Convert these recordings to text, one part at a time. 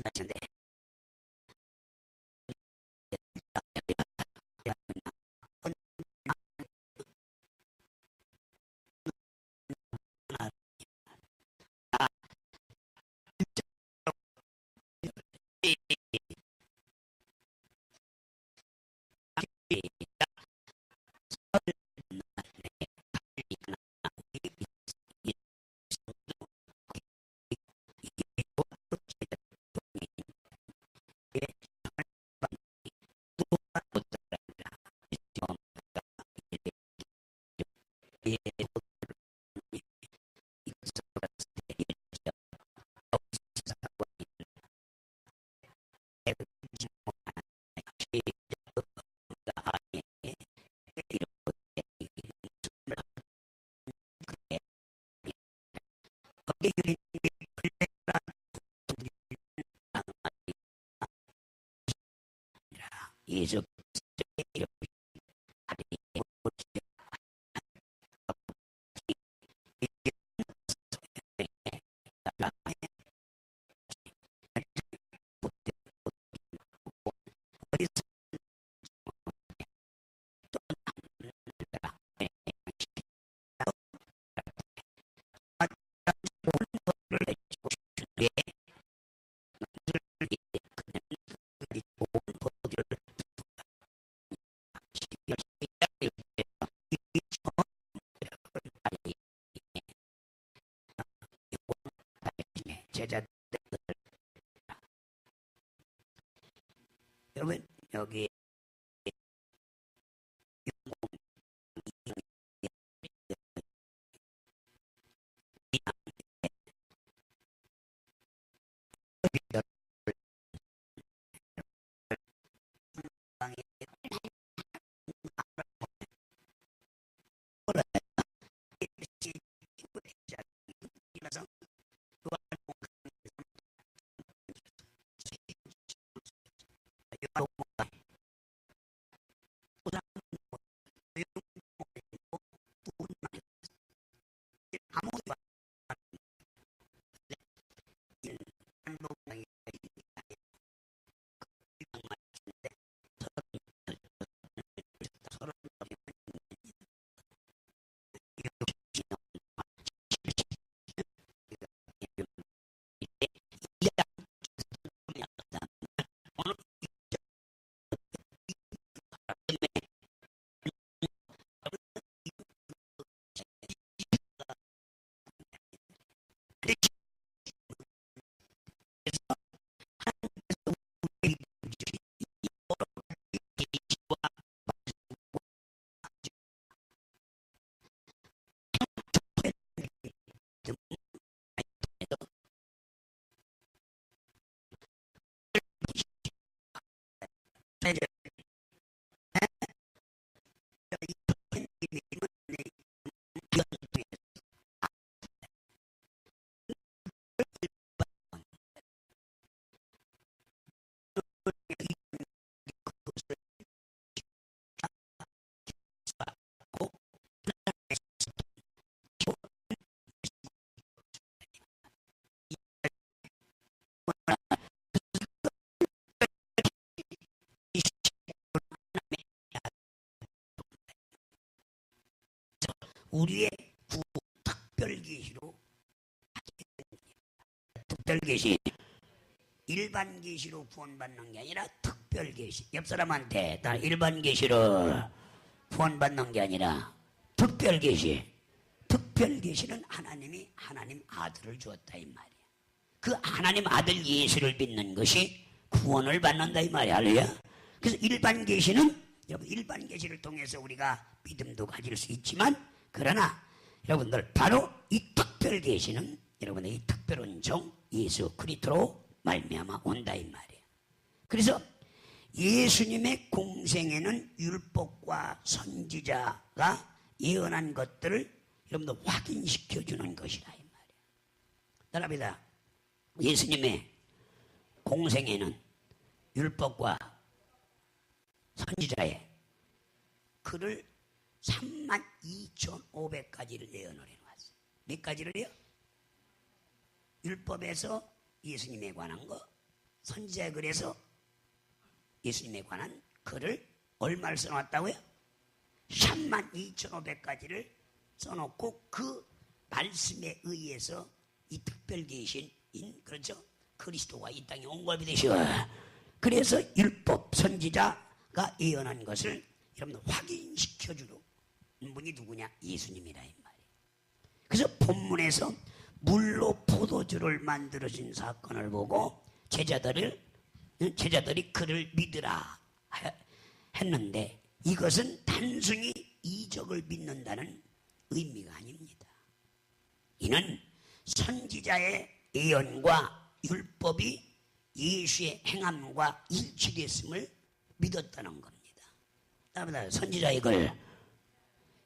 하시는데 예수 제자들 여러분 여기 우리의 구 특별계시로 특별계시 일반 계시로 구원받는 게 아니라 특별계시. 옆 사람한테 나 일반 계시로 구원받는 게 아니라 특별계시. 특별계시는 하나님이 하나님 아들을 주었다 이 말이야. 그 하나님 아들 예수를 믿는 것이 구원을 받는다 이 말이야. 할렐루야. 그래서 일반 계시는 여러분 일반 계시를 통해서 우리가 믿음도 가질 수 있지만 그러나 여러분들 바로 이 특별 계시는 여러분의 이 특별한 종 예수 그리스도로 말미암아 온다 이 말이에요. 그래서 예수님의 공생에는 율법과 선지자가 예언한 것들을 여러분들 확인시켜 주는 것이다 이 말이에요. 따라합니다. 예수님의 공생에는 율법과 선지자의 글을 32,500가지를 예언을 해놓았어요. 몇 가지를요? 율법에서 예수님에 관한 거 선지자의 글에서 예수님에 관한 글을 얼마를 써놨다고요? 32,500가지를 써놓고 그 말씀에 의해서 이 특별 계신인 그렇죠? 그리스도가 이 땅에 온 걸 믿으시오. 그래서 율법 선지자가 예언한 것을 여러분 확인시켜주는 분이 누구냐? 예수님이라 이 말이에요. 그래서 본문에서 물로 포도주를 만들어진 사건을 보고 제자들이 그를 믿으라 했는데 이것은 단순히 이적을 믿는다는 의미가 아닙니다. 이는 선지자의 예언과 율법이 예수의 행함과 일치됐음을 믿었다는 겁니다. 다음에 선지자의 글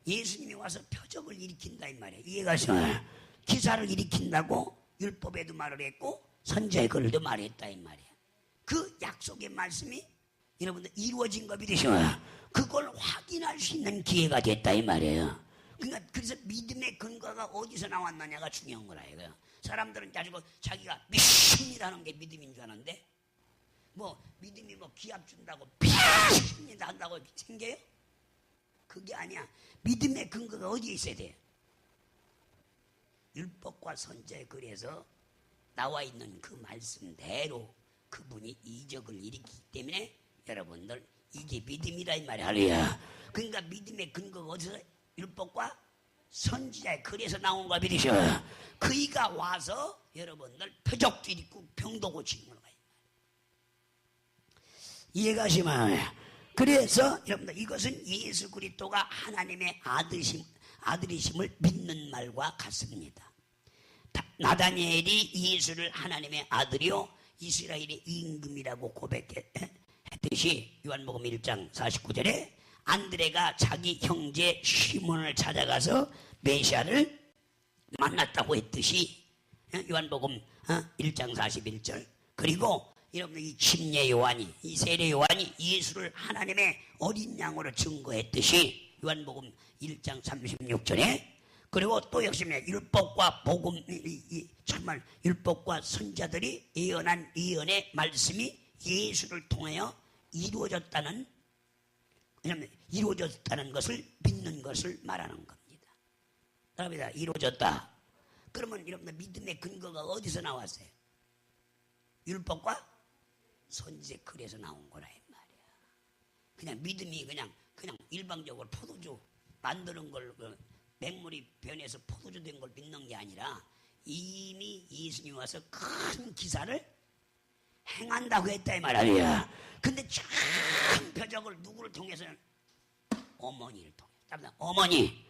예수님이 와서 표적을 일으킨다 이 말이에요. 이해가 가시나요? 기사를 일으킨다고 율법에도 말을 했고 선지자의 글도 말했다 이 말이에요. 그 약속의 말씀이 여러분들 이루어진 거 믿으시면 그걸 확인할 수 있는 기회가 됐다 이 말이에요. 그러니까 그래서 믿음의 근거가 어디서 나왔느냐가 중요한 거라 이거예요. 사람들은 가지고 자기가 믿습니다는 게 믿음인 줄 아는데 뭐 믿음이 뭐 기합 준다고 믿습니다 한다고 생겨요? 그게 아니야. 믿음의 근거가 어디에 있어야 돼요? 율법과 선지자의 글에서 나와 있는 그 말씀대로 그분이 이적을 일으키기 때문에 여러분들 이게 믿음이라 이 말이야. 할렐루야. 그러니까 믿음의 근거가 어디서? 율법과 선지자의 글에서 나온 거 믿으셔. 그이가 와서 여러분들 표적도 일으키고 병도 고치는 거야. 이해가 가시면 그래서 여러분들 이것은 예수 그리스도가 하나님의 아들이심을 믿는 말과 같습니다. 나다니엘이 예수를 하나님의 아들이요 이스라엘의 임금이라고 고백했듯이 요한복음 1장 49절에 안드레가 자기 형제 시몬을 찾아가서 메시아를 만났다고 했듯이 요한복음 1장 41절 그리고 여러분 이 침례 요한이 이 세례 요한이 예수를 하나님의 어린 양으로 증거했듯이 요한복음 1장 36절에 그리고 또 역시 율법과 복음 정말 율법과 선자들이 예언한 예언의 말씀이 예수를 통하여 이루어졌다는 것을 믿는 것을 말하는 겁니다. 그럽니다. 이루어졌다. 그러면 여러분들 믿음의 근거가 어디서 나왔어요? 율법과 선지의 글에서 나온 거라 이 말이야. 그냥 믿음이 그냥 일방적으로 포도주 만드는 걸 맹물이 변해서 포도주 된 걸 믿는 게 아니라 이미 예수님이 와서 큰 기사를 행한다고 했다 이 말이야. 근데 큰 표적을 누구를 통해서는 어머니를 통해서 어머니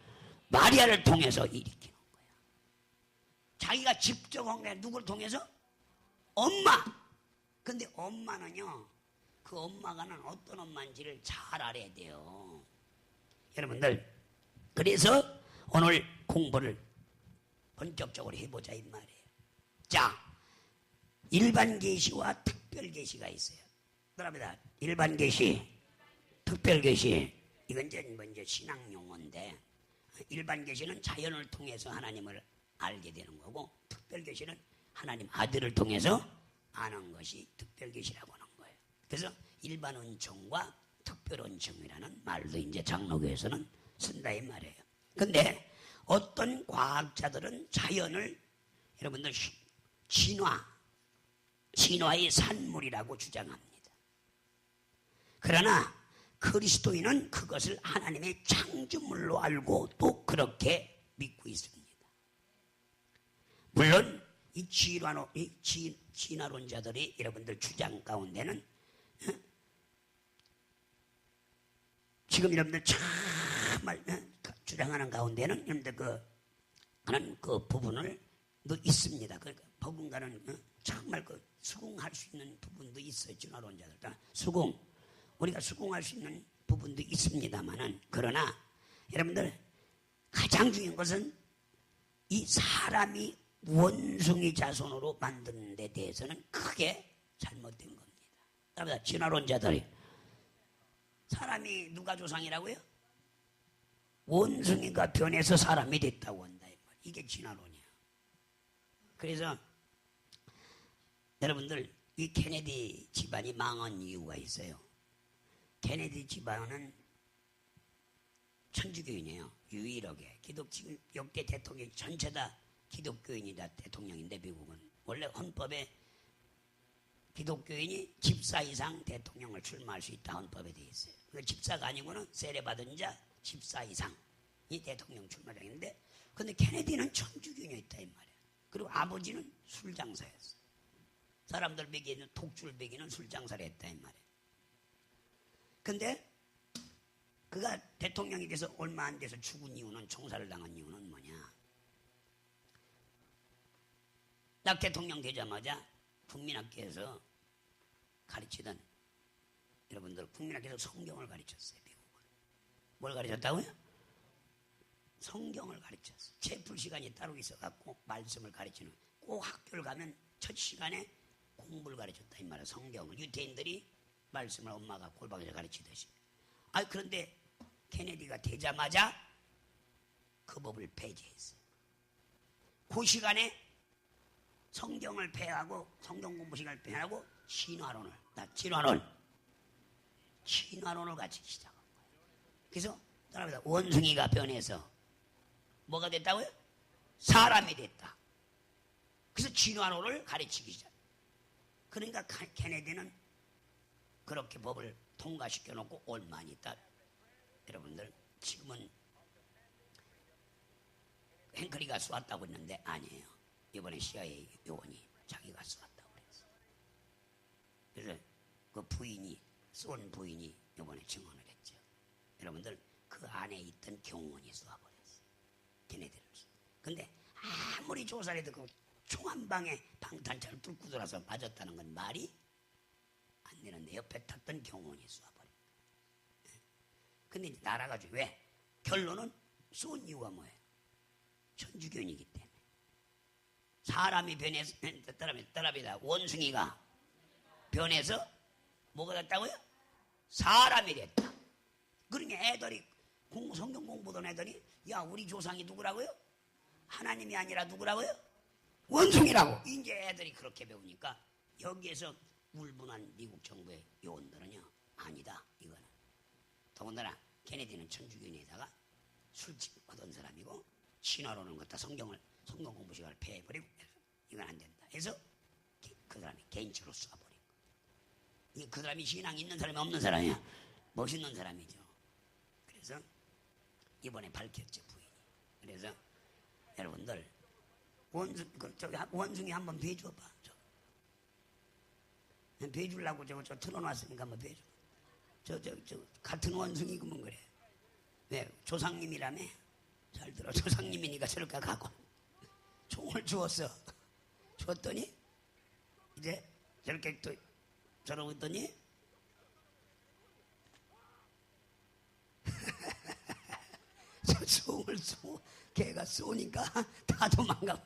마리아를 통해서 일으키는 거야. 자기가 직접 한 게 누구를 통해서? 엄마. 근데 엄마는요 그 엄마가는 어떤 엄마인지를 잘 알아야 돼요. 여러분들 그래서 오늘 공부를 본격적으로 해보자 이 말이에요. 자, 일반 계시와 특별 계시가 있어요. 그럽니다. 일반 계시, 특별 계시 이건 이제 신앙 용어인데 일반 계시는 자연을 통해서 하나님을 알게 되는 거고 특별 계시는 하나님 아들을 통해서 아는 것이 특별 계시라고 하는 거예요. 그래서 일반 은총과 특별 은총이라는 말도 이제 장로교에서는 쓴다 이 말이에요. 근데 어떤 과학자들은 자연을 여러분들 진화의 산물이라고 주장합니다. 그러나 그리스도인은 그것을 하나님의 창조물로 알고 또 그렇게 믿고 있습니다. 물론 이 진화론자들이 여러분들 주장 가운데는 지금 여러분들 정말 주장하는 가운데는 여러분들 하는 그 부분을 또 있습니다. 그러니까 버금가는 정말 수긍할 수 있는 부분도 있어요. 진화론자들 우리가 수긍할 수 있는 부분도 있습니다만은 그러나 여러분들 가장 중요한 것은 이 사람이 원숭이 자손으로 만드는 데 대해서는 크게 잘못된 겁니다. 진화론자들이 사람이 누가 조상이라고요? 원숭이가 변해서 사람이 됐다고 한다. 이게 진화론이야. 그래서 여러분들 이 케네디 집안이 망한 이유가 있어요. 케네디 집안은 천주교인이에요. 유일하게 지금 역대 대통령 전체 다 기독교인이다 대통령인데 미국은 원래 헌법에 기독교인이 집사 이상 대통령을 출마할 수 있다 헌법에 되어 있어요. 그 집사가 아니고는 세례받은 자 집사 이상이 대통령 출마장인데 근데 케네디는 천주교인이었다 이 말이에요. 그리고 아버지는 술장사였어요. 사람들 먹이는 독주를 먹이는 술장사를 했다 이 말이에요. 근데 그가 대통령이 돼서 얼마 안 돼서 죽은 이유는 총살을 당한 이유는 뭐냐? 딱 대통령 되자마자 국민학교에서 가르치던 여러분들 국민학교에서 성경을 가르쳤어요. 미국은 뭘 가르쳤다고요? 성경을 가르쳤어요. 채플 시간이 따로 있어갖고 말씀을 가르치는 꼭 학교를 가면 첫 시간에 공부를 가르쳤다 이 말이에요. 성경을 유태인들이 말씀을 엄마가 골방에서 가르치듯이. 그런데 케네디가 되자마자 그 법을 폐지했어요. 그 시간에 성경을 폐하고 성경 공부 시간을 폐하고 진화론을 가르치기 시작한 거예요. 그래서 따라합니다. 원숭이가 변해서 뭐가 됐다고요? 사람이 됐다. 그래서 진화론을 가르치기 시작. 그러니까 케네디는 그렇게 법을 통과시켜 놓고 얼마나 있다. 여러분들 지금은 행크리가 쏘았다고 했는데 아니에요. 이번에 CIA 요원이 자기가 쏘았다고 그랬어요. 그래서 그 부인이 쏜 부인이 이번에 증언을 했죠. 여러분들 그 안에 있던 경호원이 쏘아버렸어요. 걔네들을. 근데 아무리 조사를 해도 그 총 한 방에 방탄차를 뚫고 들어서 맞았다는 건 말이 안 되는데 옆에 탔던 경호원이 쏘아버렸어요. 근데 이제 날아가지고 왜? 결론은 쏜 이유가 뭐예요? 천주교인이기 때문에. 사람이 변해서 따라합니다. 원숭이가 변해서 뭐가 됐다고요? 사람이 됐다. 그러니까 애들이 성경 공부던 애들이 야 우리 조상이 누구라고요? 하나님이 아니라 누구라고요? 원숭이라고. 이제 애들이 그렇게 배우니까 여기에서 울분한 미국 정부의 요원들은요 아니다 이거는. 더군다나 케네디는 천주교인에다가 술집 하던 사람이고 신화로는 갖다 성경 공부 시간을 폐해버리고 이건 안 된다. 그래서 그 사람이 개인적으로 쏴버린 거예요. 그 사람이 신앙이 있는 사람이 없는 사람이야. 멋있는 사람이죠. 그래서 이번에 밝혔죠 부인이. 그래서 여러분들 원숭이 한번 배줘봐. 배주려고 저 틀어놨으니까 한번 배줘. 저 같은 원숭이 그러면 그래. 왜 조상님이라며? 잘 들어. 조상님이니까 저럴까 가고 총을 주었어. 줬더니 이제 저렇게 또 저러고 있더니 저 총을 걔가 쏘니까 다 도망가.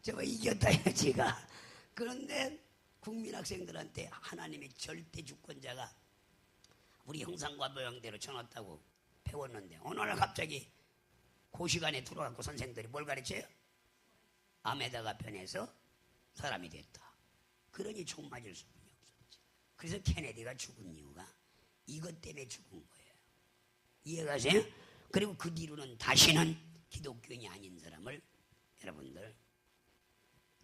저거 이겼다 지가. 그런데 국민학생들한테 하나님의 절대 주권자가 우리 형상과 모양대로 쳐놨다고 배웠는데 어느 날 갑자기 그 시간에 들어가고 선생들이 뭘 가르쳐요? 암에다가 변해서 사람이 됐다. 그러니 총 맞을 수밖에 없었지. 그래서 케네디가 죽은 이유가 이것 때문에 죽은 거예요. 이해가세요? 그리고 그 뒤로는 다시는 기독교인이 아닌 사람을 여러분들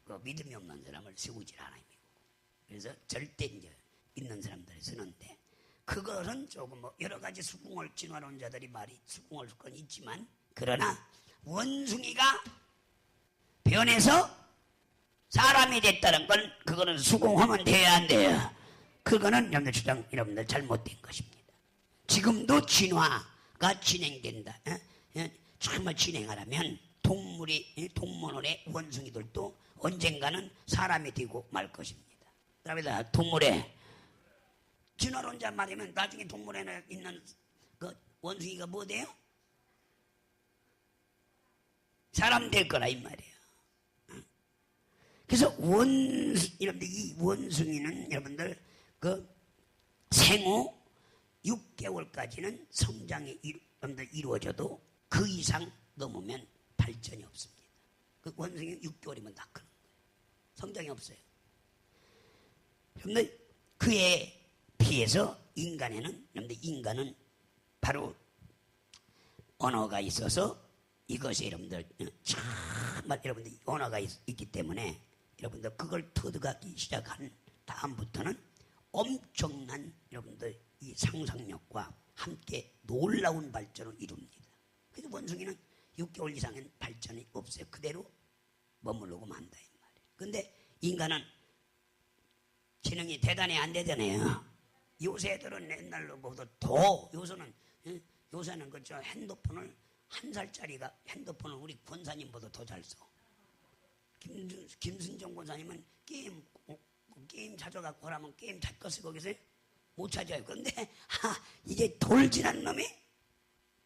그 믿음이 없는 사람을 세우질 않아요. 그래서 절대 이제 있는 사람들이 쓰는데 그것은 조금 뭐 여러 가지 수긍을 진화론자들이 말이 수긍할 건 있지만 그러나 원숭이가 변해서 사람이 됐다는 건 그거는 수긍하면 돼야 안 돼요. 그거는 여러분들 주장 여러분들 잘못된 것입니다. 지금도 진화가 진행된다. 정말 진행하려면 동물원의 원숭이들도 언젠가는 사람이 되고 말 것입니다. 그다음에 동물에 진화론자 말이면 나중에 동물원에 있는 그 원숭이가 뭐 돼요? 사람 될 거라 이 말이에요. 그래서 여러분들 이 원숭이는 여러분들 그 생후 6개월까지는 성장이 여러분들 이루어져도 그 이상 넘으면 발전이 없습니다. 그 원숭이 6개월이면 다 크는 거예요. 성장이 없어요. 그런데 그에 비해서 인간은 바로 언어가 있어서 이것이 여러분들 정말 여러분들 언어가 있기 때문에 여러분들 그걸 터득하기 시작한 다음부터는 엄청난 여러분들 이 상상력과 함께 놀라운 발전을 이룹니다. 그래서 원숭이는 6개월 이상은 발전이 없어요. 그대로 머무르고 만다 이 말이에요. 근데 인간은 지능이 대단히 안 되잖아요. 요새 애들은 옛날로보다 더 요새는 그저 핸드폰을 1살짜리가 핸드폰을 우리 권사님보다 더 잘 써. 김순정 권사님은 게임 찾아갖고 하라면 게임 찾겠어 거기서 못 찾아요. 근데 이제 돌진한 놈이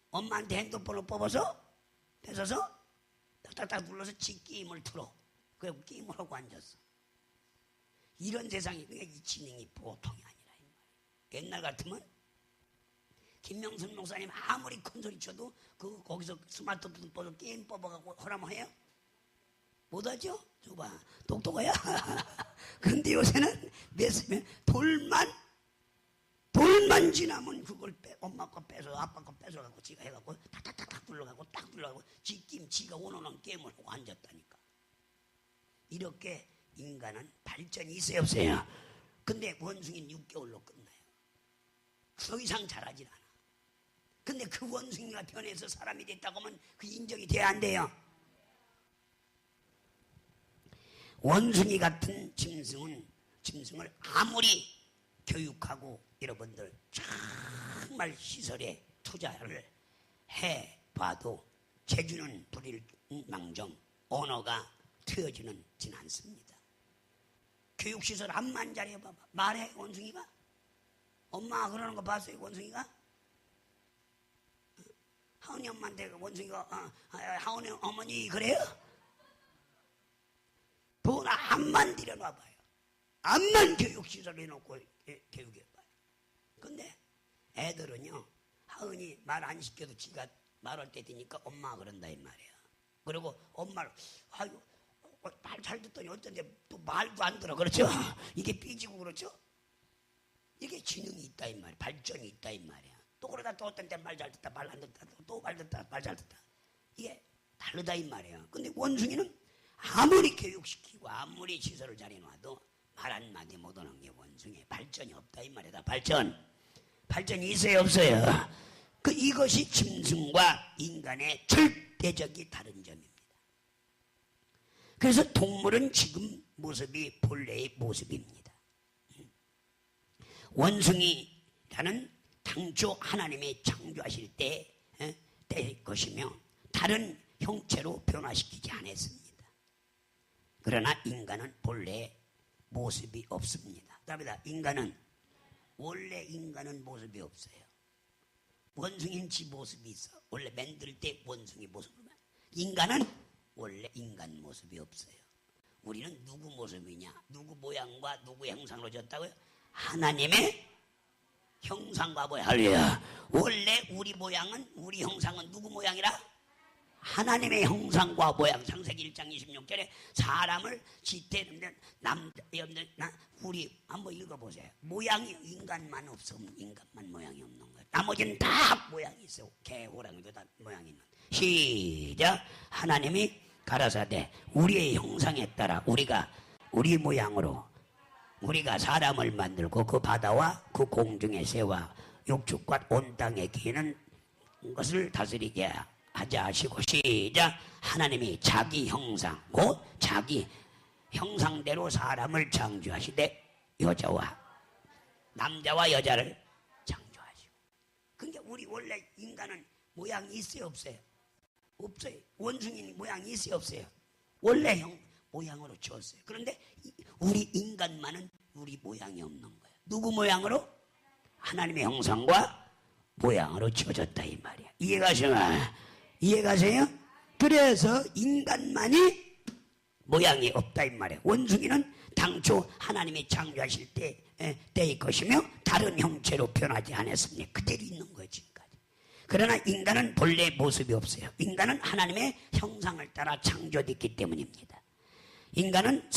엄마한테 핸드폰을 뽑아서 뺏어서 딱딱딱 눌러서 지 게임을 틀어. 그리고 게임을 하고 앉았어. 이런 세상이 그러니까 이 지능이 보통이 아니라 이 말이에요. 옛날 같으면 김명순 목사님 아무리 큰 소리 쳐도 거기서 스마트폰 뽑아서 게임 뽑아갖고 하라면 해요? 못하죠? 줘봐. 똑똑해야. 그런데 요새는 돌만 지나면 그걸 엄마 거 빼서 아빠 거 뺏어갖고 지가 해갖고 탁탁탁탁 불러가고 딱 불러가고 지가 원하는 게임을 하고 앉았다니까. 이렇게 인간은 발전이 있어요 없어요? 근데 원숭이는 6개월로 끝나요. 더 이상 자라질 않아. 근데 그 원숭이가 변해서 사람이 됐다고 하면 그 인정이 돼야 안 돼요? 원숭이 같은 짐승을 아무리 교육하고 여러분들 정말 시설에 투자를 해봐도 재주는 부릴망정 언어가 트여지는 않습니다. 교육시설 암만 잘해봐봐. 말해 원숭이가? 엄마가 그러는 거 봤어요 원숭이가? 하은이 엄마한테 원숭이가 하은이 어머니 그래요? 돈 암만 들여놔봐요. 암만 교육시설 해놓고 교육해봐요. 근데 애들은요 하은이 말 안 시켜도 지가 말할 때 되니까 엄마가 그런다 이 말이야. 그리고 엄마를 아유 말 잘 듣더니 어쩐데 또 말도 안 들어. 그렇죠? 이게 삐지고 그렇죠? 이게 지능이 있다 이 말이야. 발전이 있다 이 말이야. 또 그러다 또 어떤 때 말 잘 듣다 말 안 듣다 또 말 듣다 말 잘 듣다 이게 다르다 이 말이야. 근데 원숭이는 아무리 교육시키고 아무리 시설을 잘 해놔도 말 한마디 못하는 게 원숭이의 발전이 없다 이 말이다. 발전이 있어요 없어요? 이것이 짐승과 인간의 절대적인 다른 점입니다. 그래서 동물은 지금 모습이 본래의 모습입니다. 원숭이라는 당초 하나님이 창조하실 때의 것이며 다른 형체로 변화시키지 않았습니다. 그러나 인간은 본래 모습이 없습니다. 답이다. 원래 인간은 모습이 없어요. 원숭이는 지 모습이 있어. 원래 만들 때 원숭이 모습으로. 인간은 원래 인간 모습이 없어요. 우리는 누구 모습이냐? 누구 모양과 누구 형상으로 졌다고요? 하나님의 형상과 모양. 할렐루야. 원래 우리 모양은 우리 형상은 누구 모양이라? 하나님의 형상과 모양. 창세기 1장 26절에 사람을 지태는데 우리 한번 읽어보세요. 모양이 인간만 없으면 인간만 모양이 없는 거예요. 나머지는 다 모양이 있어요. 개, 호랑이도 다 모양이 있는. 시작. 하나님이 가라사대 우리의 형상에 따라 우리 모양으로 우리가 사람을 만들고 그 바다와 그 공중의 새와 육축과 온 땅에 기는 것을 다스리게 하자 하시고 시작. 하나님이 자기 형상 곧 자기 형상대로 사람을 창조하시되 남자와 여자를 창조하시고. 그러니까 우리 원래 인간은 모양이 있어요 없어요? 없어요. 원숭이는 모양이 있어요 없어요? 원래 모양으로 지었어요. 그런데 우리 인간만은 우리 모양이 없는 거예요. 누구 모양으로? 하나님의 형상과 모양으로 지어졌다 이 말이야. 이해가세요? 그래서 인간만이 모양이 없다 이 말이야. 원숭이는 당초 하나님이 창조하실 때의 것이며 다른 형체로 변하지 않았습니다. 그대로 있는 거예요 지금까지. 그러나 인간은 본래 모습이 없어요. 인간은 하나님의 형상을 따라 창조됐기 때문입니다. 인간은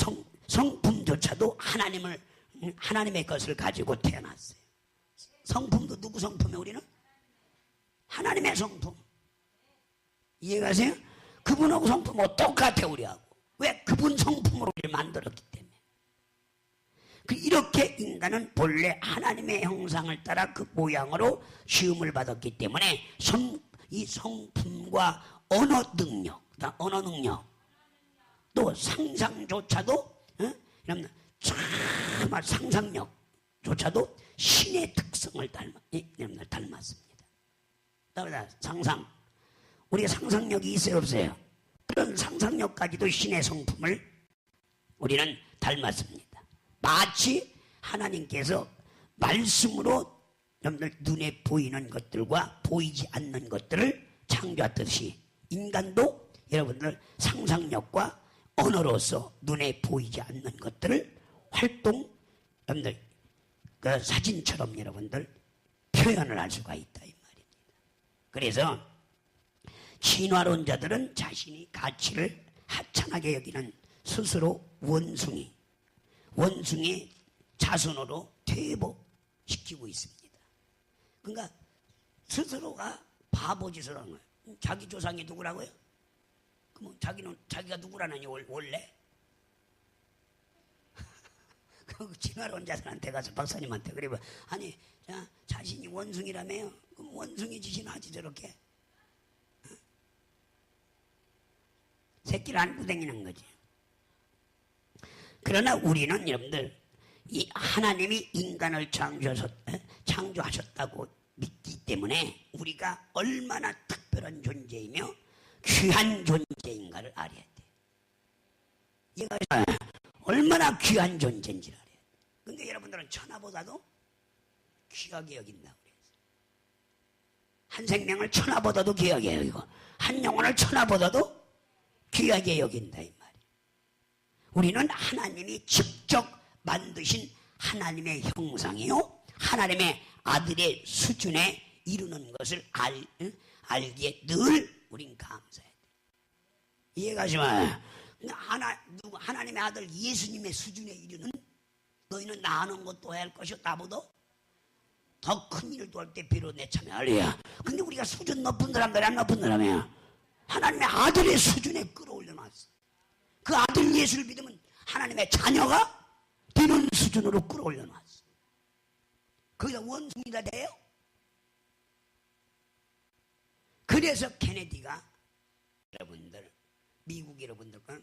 성품조차도 하나님의 것을 가지고 태어났어요. 성품도 누구 성품이에요? 우리는? 하나님의 성품. 이해가세요? 그분하고 성품하고 똑같아 우리하고. 왜? 그분 성품으로 우리를 만들었기 때문에. 이렇게 인간은 본래 하나님의 형상을 따라 그 모양으로 시험을 받았기 때문에 이 성품과 언어 능력, 또 상상조차도 정말 상상력조차도 신의 특성을 닮았습니다. 우리가 상상력이 있어요 없어요? 그런 상상력까지도 신의 성품을 우리는 닮았습니다. 마치 하나님께서 말씀으로 여러분들 눈에 보이는 것들과 보이지 않는 것들을 창조했듯이 인간도 여러분들 상상력과 언어로서 눈에 보이지 않는 것들을 여러분들 그 사진처럼 여러분들 표현을 할 수가 있다 이 말입니다. 그래서 진화론자들은 자신이 가치를 하찮게 여기는 스스로 원숭이 자손으로 퇴보시키고 있습니다. 그러니까 스스로가 바보짓을 하는 거예요. 자기 조상이 누구라고요? 그럼 자기가 누구라느니 원래? 그 진화론자들한테 가서 박사님한테 그래 봐. 아니 자신이 원숭이라며요. 그럼 원숭이 짓이나 하지 저렇게. 새끼를 안고 다니는 거지. 그러나 우리는 여러분들 이 하나님이 인간을 창조하셨다고 믿기 때문에 우리가 얼마나 특별한 존재이며 귀한 존재인가를 알아야 돼. 얘가 얼마나 귀한 존재인지를 알아야 돼. 근데 여러분들은 천하보다도 귀하게 여긴다고 그랬어요. 한 생명을 천하보다도 귀하게 여기고 한 영혼을 천하보다도 귀하게 여긴다 이 말이에요. 우리는 하나님이 직접 만드신 하나님의 형상이요 하나님의 아들의 수준에 이루는 것을 알기에 늘 우린 감사해야 돼. 이해가시면 하나님의 아들 예수님의 수준에 이르는 너희는 나 아는 것도 해야 할 것이요 나보다 더 큰 일도 할 때 비로 내 참여 할래야. 근데 우리가 수준 높은 사람들이 안 높은 사람이야. 하나님의 아들의 수준에 끌어올려놨어. 그 아들 예수를 믿으면 하나님의 자녀가 되는 수준으로 끌어올려놨어. 거기다 원숭이가 돼요. 그래서 케네디가 여러분들 미국 여러분들과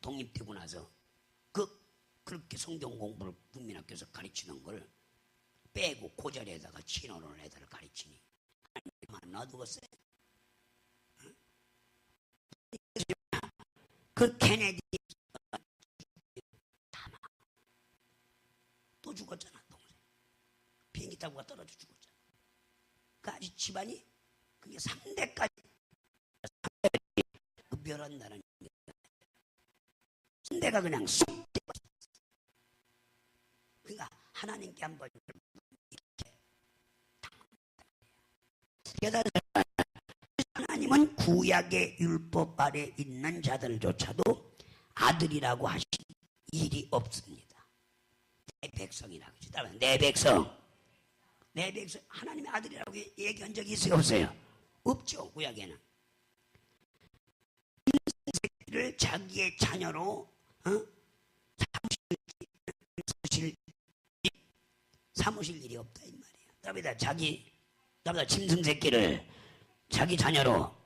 독립되고 나서 그렇게 성경 공부를 국민학교에서 가르치는 걸 빼고 그 자리에다가 진화론을 애들을 가르치니 하나님 안 놔두겠어요. 그 케네디 또 죽었잖아. 동생 비행기 타고 떨어져 죽었잖아. 그 아주 집안이 그게 3대까지 멸한다는 3대가 그냥 쑥 되었어. 그러니까 하나님께 한번 이렇게 깨달은 하나님은 구약의 율법 아래 있는 자들조차도 아들이라고 하신 일이 없습니다. 내 백성이라고 하죠. 내 백성 하나님의 아들이라고 얘기한 적이 있어요 없어요? 없죠. 구약에는 인생을 자기의 자녀로 삼으실 일이 없다 이 말이에요. 다비다 짐승 새끼를 자기 자녀로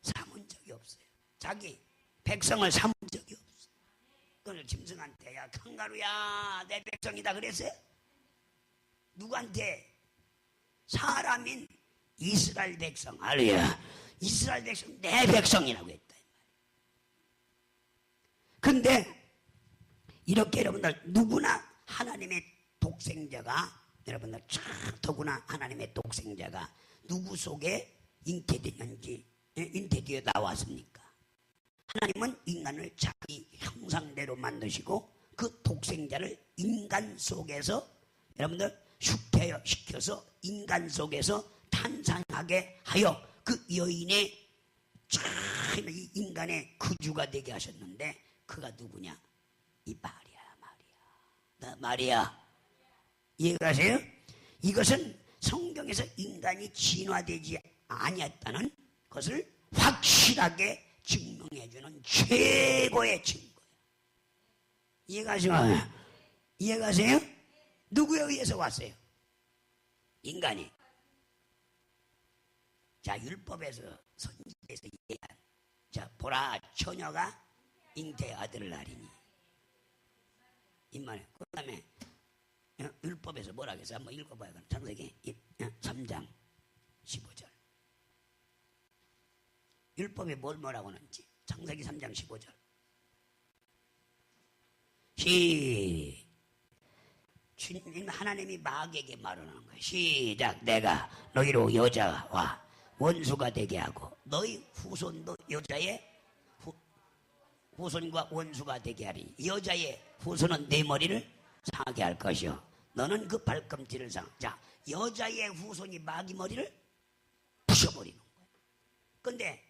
삼은 적이 없어요. 자기 백성을 삼은 적이 없어요. 그걸 짐승한테 야 칸가루야 내 백성이다 그랬어요? 누구한테? 사람인 이스라엘 백성. 알루야. 이스라엘 백성 내 백성이라고 했다. 근데 이렇게 여러분들 누구나 하나님의 독생자가 여러분들 더구나 하나님의 독생자가 누구 속에 잉태되어 나왔습니까? 하나님은 인간을 자기 형상대로 만드시고 그 독생자를 인간 속에서 여러분들 숙태시켜서 인간 속에서 탄생하게 하여 그 여인의 참 이 인간의 구주가 되게 하셨는데 그가 누구냐? 이 마리아. 이해가세요? 이것은 성경에서 인간이 진화되지 아니했다는 것을 확실하게 증명해주는 최고의 증거예요. 이해가세요? 이해가세요? 누구에 의해서 왔어요? 인간이. 자, 율법에서 선지에서 얘기한, 자, 보라, 처녀가 잉태의 아들을 낳으리니. 이말에 그 다음에 율법에서 뭐라 그랬어? 한번 읽어봐요. 창세기 3장 15절. 율법에 뭐라고 하는지. 창세기 3장 15절. 주님 하나님이 마귀에게 말하는 거예요. 시작. 내가 너희로 여자와 원수가 되게 하고 너희 후손도 여자의 후손과 원수가 되게 하리니 여자의 후손은 내 머리를 상하게 할 것이요 너는 그 발꿈치를 상. 자, 여자의 후손이 마귀 머리를 부셔버리는 거예요. 근데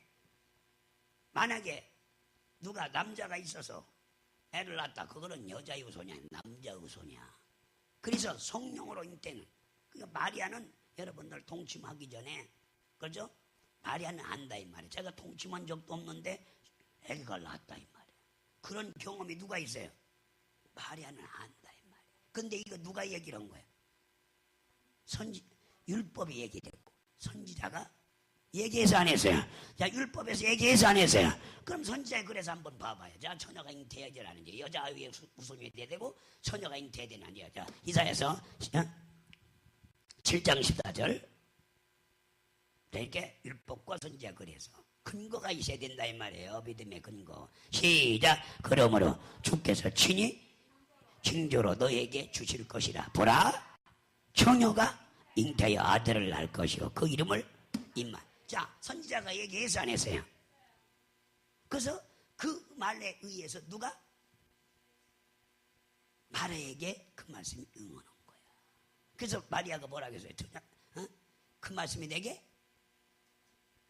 만약에 누가 남자가 있어서 애를 낳았다. 그거는 여자의 후손이 아니야. 남자의 후손이야. 그래서 성령으로 잉태는, 그러니까 마리아는 여러분들 동침하기 전에, 그죠? 마리아는 안다 이 말이에요. 제가 동침한 적도 없는데 애가 낳았다 이 말이에요. 그런 경험이 누가 있어요? 마리아는 안다 이 말이에요. 근데 이거 누가 얘기를 한 거예요? 율법이 얘기됐고 선지자가 얘기해서 안 했어요. 자, 율법에서 얘기해서 안 했어요. 그럼 선지자에 그래서 한번 봐봐요. 자, 처녀가 잉태해야 되는지, 여자 위에 후손이 돼야 되고 처녀가 잉태해야 되는지. 자, 이사야서 7장 14절. 이렇게 율법과 선지자 그래서 근거가 있어야 된다 이 말이에요. 믿음의 근거. 시작. 그러므로 주께서 친히 징조로 너에게 주실 것이라. 보라, 처녀가 잉태하여 아들을 낳을 것이요 그 이름을 임만. 자, 선지자가 얘기해서 안 했어요. 그래서 그 말에 의해서 누가? 마리아에게 그 말씀이 응하는 거야. 그래서 마리아가 뭐라고 했어요? 그 말씀이 내게?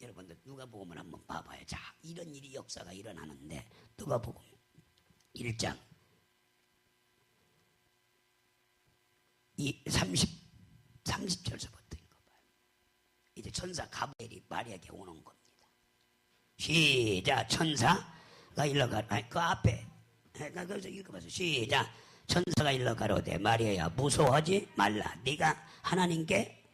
여러분들 누가복음을 한번 봐봐요. 자, 이런 일이 역사가 일어나는데 누가복음 1장 30절서부터 이제 천사 가브리엘이 마리아에게 오는 겁니다. 시작. 천사가 일러가로, 그 앞에 그래서 읽어봐서 시작. 천사가 일러가로되 마리아야 무서워하지 말라. 네가 하나님께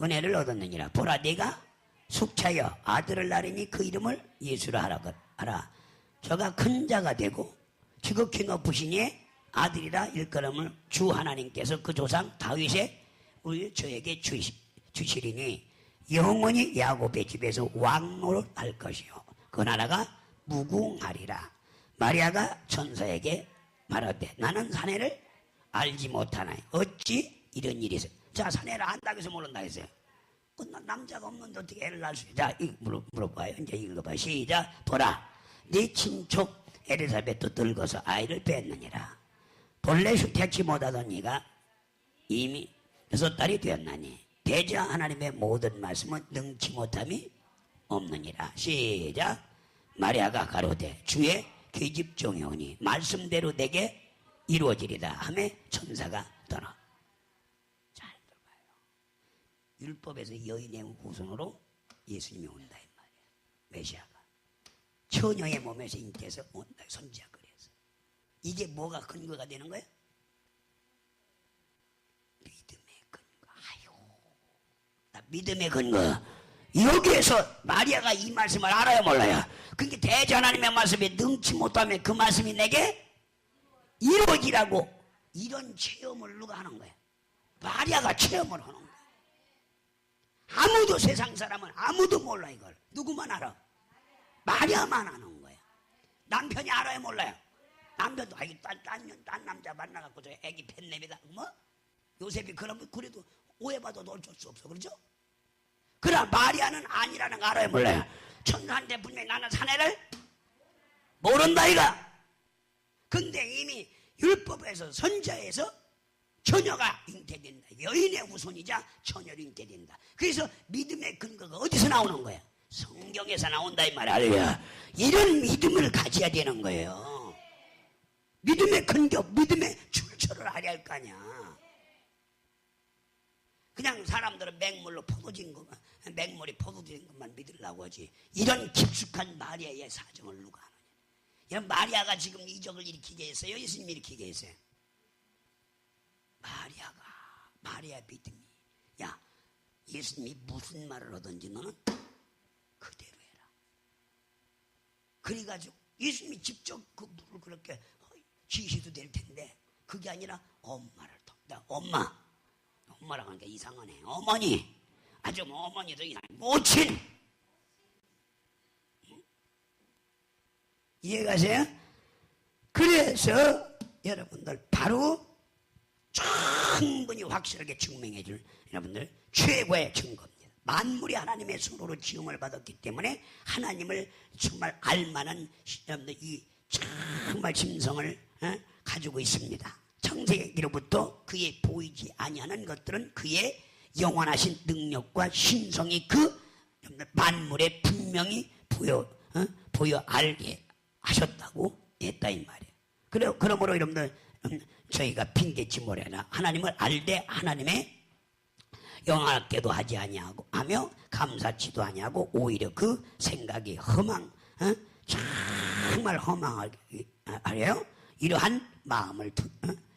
은혜를 얻었느니라. 보라, 네가 숙차여 아들을 낳으니 그 이름을 예수라 하라. 저가 큰 자가 되고 지극히 높으신 이의 아들이라 일컬음을 주 하나님께서 그 조상 다윗의 우리 저에게 주시리니 영원히 야곱의 집에서 왕노릇할 것이요 그 나라가 무궁하리라. 마리아가 천사에게 말하되 나는 사내를 알지 못하나니 어찌 이런 일이 있어요. 자, 사내를 안다고 해서 모른다 했어요. 남자가 없는데 어떻게 애를 낳을 수 있어요? 자, 물어봐요. 이제 읽어봐. 시작. 보라, 네 친척 엘리사벳도 늙어서 아이를 낳느니라. 본래 수태치 못하던 네가 이미 6달이 되었나니 대저 하나님의 모든 말씀은 능치 못함이 없느니라. 시작. 마리아가 가로되 주의 계집종이 오니 말씀대로 내게 이루어지리다 하며 천사가 떠나. 잘 들어봐요. 율법에서 여인의 후손으로 예수님이 온다 이 말이야. 메시아가 처녀의 몸에서 잉태해서 온다. 선지자 그래서 이게 뭐가 근거가 되는 거예요? 믿음의 근거. 여기에서 마리아가 이 말씀을 알아야 몰라요. 그러니까 대저 하나님의 말씀에 능치 못하면 그 말씀이 내게 이루어지라고. 이런 체험을 누가 하는 거예요? 마리아가 체험을 하는 거예요. 아무도 세상 사람은 아무도 몰라. 이걸 누구만 알아? 마리아만 아는 거예요. 남편이 알아야 몰라요. 남편도 딴 남자 만나갖고 저 애기 팬내비다 뭐? 요셉이 그래도 오해받아도 어쩔 수 없어. 그렇죠? 그러나 마리아는 아니라는 거 알아요 몰라요? 천사한테 분명히 나는 사내를 모른다 이가. 근데 이미 율법에서 선지자에서 처녀가 잉태된다. 여인의 후손이자 처녀로 잉태된다. 그래서 믿음의 근거가 어디서 나오는 거야? 성경에서 나온다 이 말이야. 이런 믿음을 가져야 되는 거예요. 믿음의 근거, 믿음의 출처를 알아야 할 거 아니야. 그냥 사람들은 맹물로 포도진 것만, 맹물이 포도진 것만 믿으려고 하지. 이런 깊숙한 마리아의 사정을 누가 아느냐. 이런 마리아가 지금 이적을 일으키게 했어요? 예수님이 일으키게 했어요? 마리아 믿음이. 야, 예수님이 무슨 말을 하든지 너는 그대로 해라. 그래가지고 예수님이 직접 그 물을 그렇게 지시도 될 텐데 그게 아니라 엄마를 통다. 엄마라고 하니까 이상하네. 어머니. 아주 뭐 어머니도 이상해. 모친. 이해가세요? 그래서 여러분들 바로 충분히 확실하게 증명해 줄 여러분들 최고의 증거입니다. 만물이 하나님의 손으로 지음을 받았기 때문에 하나님을 정말 알만한 여러분들 이 정말 심성을 가지고 있습니다. 창세기로부터 그의 보이지 아니하는 것들은 그의 영원하신 능력과 신성이 그 만물에 분명히 보여 알게 하셨다고 했다 이 말이에요. 그러므로 여러분들 저희가 핑계치 뭐래나 하나님을 알되 하나님의 영화롭게도 하지 아니하고 하며 감사치도 아니하고 오히려 그 생각이 정말 허망하게 하래요. 이러한 마음을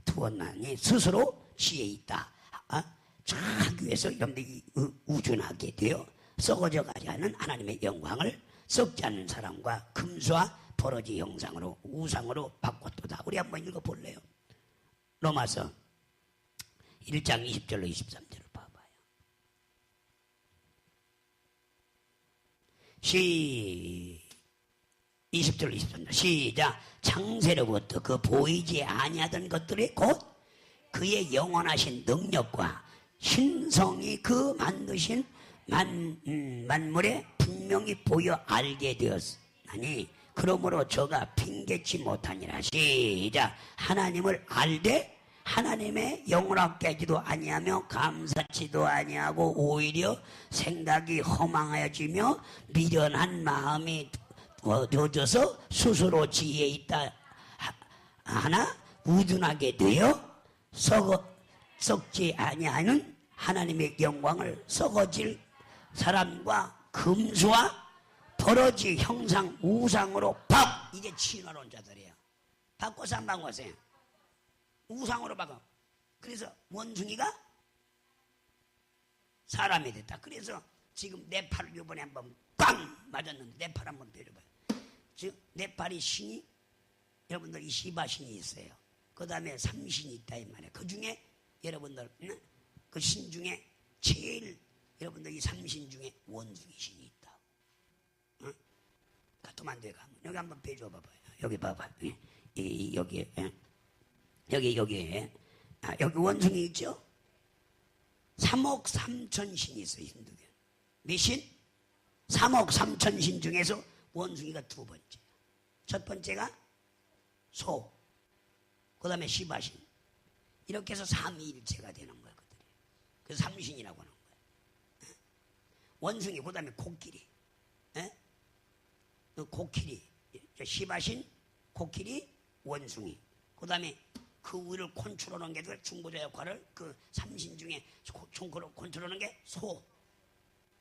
두었나니 스스로 지혜 있다. 자기 위해서 여러분들이 우준하게 되어 썩어져 가지 않은 하나님의 영광을 썩지 않는 사람과 금수와 버러지 형상으로 우상으로 바꿨도다. 우리 한번 읽어볼래요? 로마서 1장 20절로 23절을 봐봐요. 20절 23절 시작. 창세로부터 그 보이지 아니하던 것들이 곧 그의 영원하신 능력과 신성이 그 만드신 만물에 분명히 보여 알게 되었나니 그러므로 저가 핑계치 못하니라. 시작. 하나님을 알되 하나님의 영원하게 하지도 아니하며 감사치도 아니하고 오히려 생각이 허망하여지며 미련한 마음이 더져서 스스로 지혜 있다 하나 우둔하게 되어 썩지 아니하는 하나님의 영광을 썩어질 사람과 금수와 버러지 형상 우상으로 이게 친화론자들이에요. 바꿔서 안 바꿔세요. 우상으로 바꿔. 그래서 원숭이가 사람이 됐다. 그래서 지금 내 팔을 이번에 한번 꽝 맞았는데 내 팔 한번 배려봐요. 즉 내 팔이 신이 여러분들 이 시바신이 있어요. 그 다음에 삼신이 있다 이 말이에요. 그 중에 여러분들 그 신 중에 제일 여러분들 이 삼신 중에 원숭이 신이 있다. 가토만두에 가면 여기 한번 배줘 봐봐요. 여기 봐봐요. 여기에 여기 원숭이 있죠? 3억 3천 신이 있어요. 힌두교. 몇 신? 3억 3천 신 중에서 원숭이가 두 번째. 첫 번째가 소. 그 다음에 시바신. 이렇게 해서 삼위일체가 되는 거예요. 그래서 삼신이라고 하는 거예요. 원숭이, 그 다음에 코끼리. 코끼리, 시바신, 코끼리, 원숭이. 그 다음에 그 위를 컨트롤하는 게 중보자 역할을 그 삼신 중에 컨트롤하는 게 소.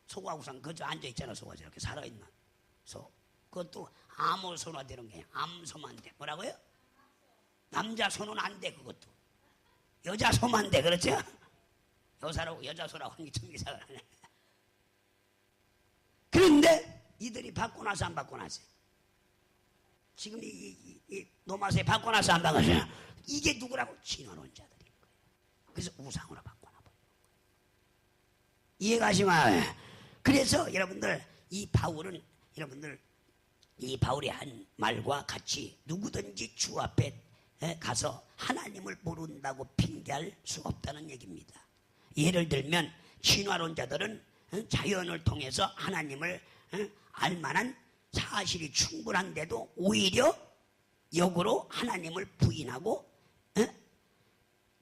소가 우선 그저 앉아있잖아. 소가 저렇게 살아있는 소. 그것도 암호소나 되는 게 암소만 돼. 뭐라고요? 남자 소는 안 돼. 그것도 여자 소만 돼. 그렇죠? 여자라고 여자 소라고 하는 게 좀 이상하네. 그런데 이들이 받고 나서 안 받고 나서 지금 이 노마스에 받고 나서 안 받고 나서 이게 누구라고? 진화론자들인 거예요. 그래서 우상으로 바꿔놔버린 거예요. 이해가시면. 그래서 여러분들 이 바울은 여러분들 이 바울이 한 말과 같이 누구든지 주 앞에 가서 하나님을 모른다고 핑계할 수 없다는 얘기입니다. 예를 들면 진화론자들은 자연을 통해서 하나님을 알만한 사실이 충분한데도 오히려 역으로 하나님을 부인하고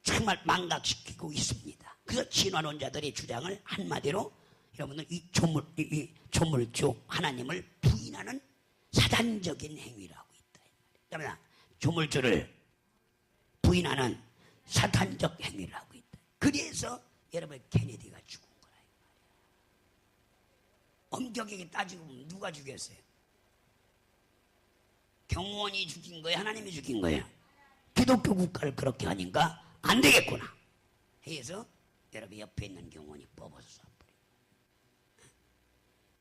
정말 망각시키고 있습니다. 그래서 진화론자들의 주장을 한마디로 여러분들 이 조물주 하나님을 부인하는 사단적인 행위라고 있다. 그러면 조물주를 부인하는 사탄적 행위를 하고 있다. 그래서 여러분 케네디가 죽은 거라. 엄격하게 따지고 보면 누가 죽였어요? 경호원이 죽인 거예요? 하나님이 죽인 거예요? 기독교 국가를 그렇게 하니까 안 되겠구나 해서 여러분 옆에 있는 경호원이 뽑아서 쏴버려요.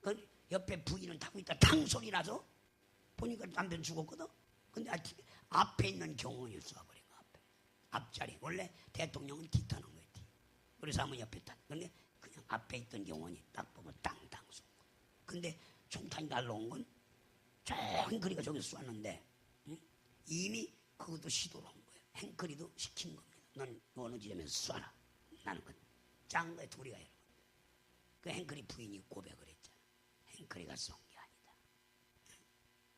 그 옆에 부인은 타고 있다 탕 소리 나서 보니까 남편 죽었거든. 근데 앞에 있는 경호원이 쏴버린 거. 앞자리. 원래 대통령은 뒤 타는 거예요. 뒤. 그래서 한번 옆에 타. 근데 그냥 앞에 있던 경호원이 딱 보면 땅땅 쏜 거예요. 근데 총탄이 날라온 건 행크리가 저기서 쐈는데 이미 그것도 시도를 한 거예요. 행크리도 시킨 겁니다. 넌 어느 지점에서 쏴라. 나는 건 짠 거에 둘이가 여러분. 그 행크리 부인이 고백을 했잖아. 행크리가 쏜 게 아니다.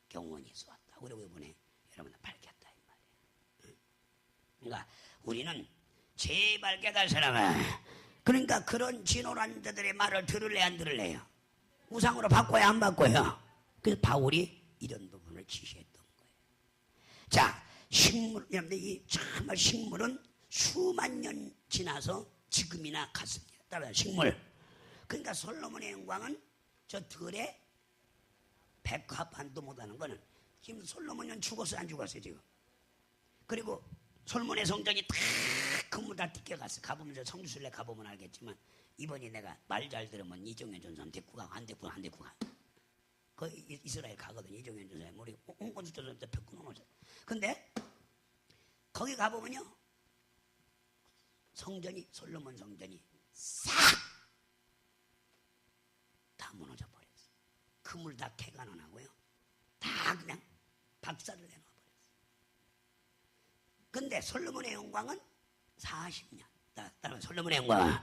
경호원이 쏘았다. 그리고 이번에 여러분들 밝혔다 이 말이에요. 그러니까 우리는 제발 깨달 사람아. 그러니까 그런 진호란 자들의 말을 들을래 안 들을래요? 우상으로 바꿔야 안 바꿔요? 그래서 바울이 이런 부분을 지시했던 거예요. 자, 식물, 여러분들 이 정말 식물은 수만 년 지나서 지금이나 같습니다. 따라서 식물. 그러니까 솔로몬의 영광은 저 들에 백화반도 못하는 거는 지금 솔로몬은 죽었어요, 안 죽었어요, 지금? 그리고 솔로몬의 성전이 다 건물 다 뜯겨갔어. 가보면 저 성주순례 가보면 알겠지만 이번에 내가 말 잘 들으면 이종현 전사님 데리고 가, 안 데리고 가. 그 이스라엘 가거든. 이종현 전사님 우리 홍건수 전사님 벽 끊어놓자. 근데 거기 가보면요 성전이 솔로몬 성전이 싹 다 무너져 버렸어. 그물 다 캐가 안 하고요. 다 그냥 박살을 내놔 버렸어. 근데 솔로몬의 영광은 40년. 따라서 솔로몬의 영광은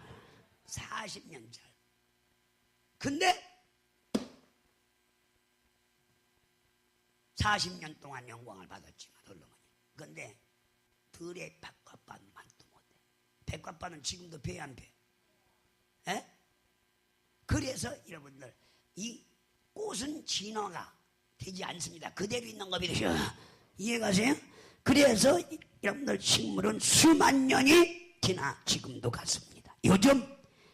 40년짜리. 근데 40년 동안 영광을 받았지만 솔로몬이. 근데 들의 백합반만도 못해. 백합반은 지금도 배 안 배. 에? 그래서 여러분들 이 꽃은 진화가 되지 않습니다. 그대로 있는 거 믿으셔. 이해가세요? 그래서 여러분들 식물은 수만 년이 지나 지금도 같습니다. 요즘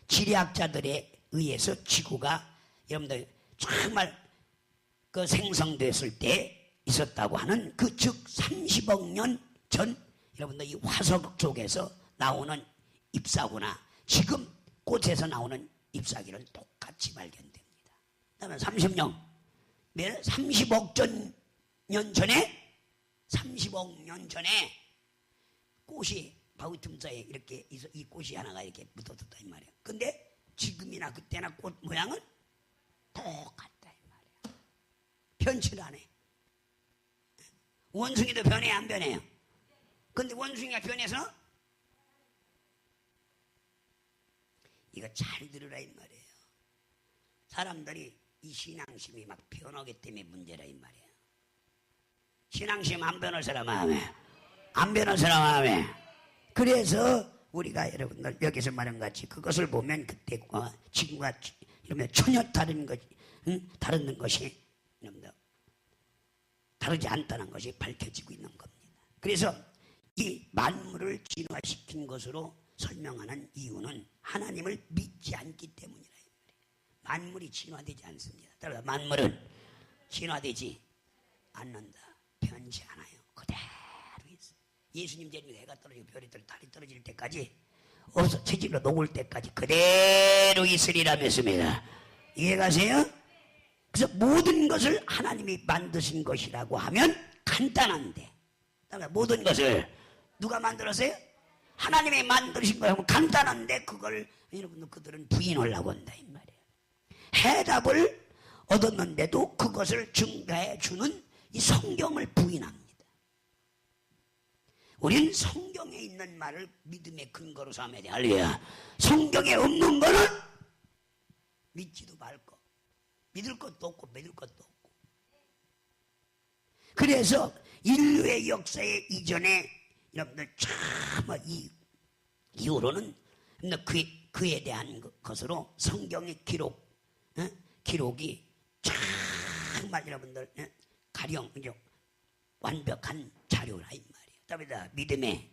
지리학자들에 의해서 지구가 여러분들 정말 그 생성됐을 때 있었다고 하는 그 즉 30억 년 전 여러분들 이 화석 쪽에서 나오는 잎사구나 지금 꽃에서 나오는 잎사귀는 똑같이 발견됩니다. 그다음에 30년 30억 년 전에 30억 년 전에 꽃이 바위 틈사이에 이렇게 이 꽃이 하나가 이렇게 붙어졌다 이 말이에요. 근데 지금이나 그때나 꽃 모양은 똑같다 이 말이에요. 변치를 안 해. 원숭이도 변해 안 변해요? 근데 원숭이가 변해서 이거 잘 들으라 이 말이에요. 사람들이 이 신앙심이 막 변하기 때문에 문제라 이 말이에요. 신앙심 안 변할 사람 마음에 안 변할 사람 마음에. 그래서 우리가 여러분들 여기서 말한 같이 그것을 보면 그때과 지금과 이러면 전혀 다른 것, 다른 것이 여러분들 다르지 않다는 것이 밝혀지고 있는 겁니다. 그래서 이 만물을 진화시킨 것으로 설명하는 이유는 하나님을 믿지 않기 때문이라. 만물이 진화되지 않습니다. 따라서 만물은 진화되지 않는다. 변치 않아요. 그대로 있어요. 예수님 재림에 해가 떨어지고 별이 달이 떨어질 때까지 어서 체질로 녹을 때까지 그대로 있으리라 믿습니다. 이해가세요? 그래서 모든 것을 하나님이 만드신 것이라고 하면 간단한데 모든 것을 누가 만들었어요? 하나님이 만드신 거라고 간단한데 그걸 여러분들 그들은 부인하려고 한다 이 말이에요. 해답을 얻었는데도 그것을 증가해 주는 이 성경을 부인합니다. 우린 성경에 있는 말을 믿음의 근거로 삼아야 돼. 할렐루야. 성경에 없는 거는 믿지도 말고 믿을 것도 없고 믿을 것도 없고. 그래서 인류의 역사의 이전에 여러분들 참 이 이후로는 그에 대한 것으로 성경의 기록이 정말 여러분들 가령 완벽한 자료라 이 말이에요. 답니다. 믿음의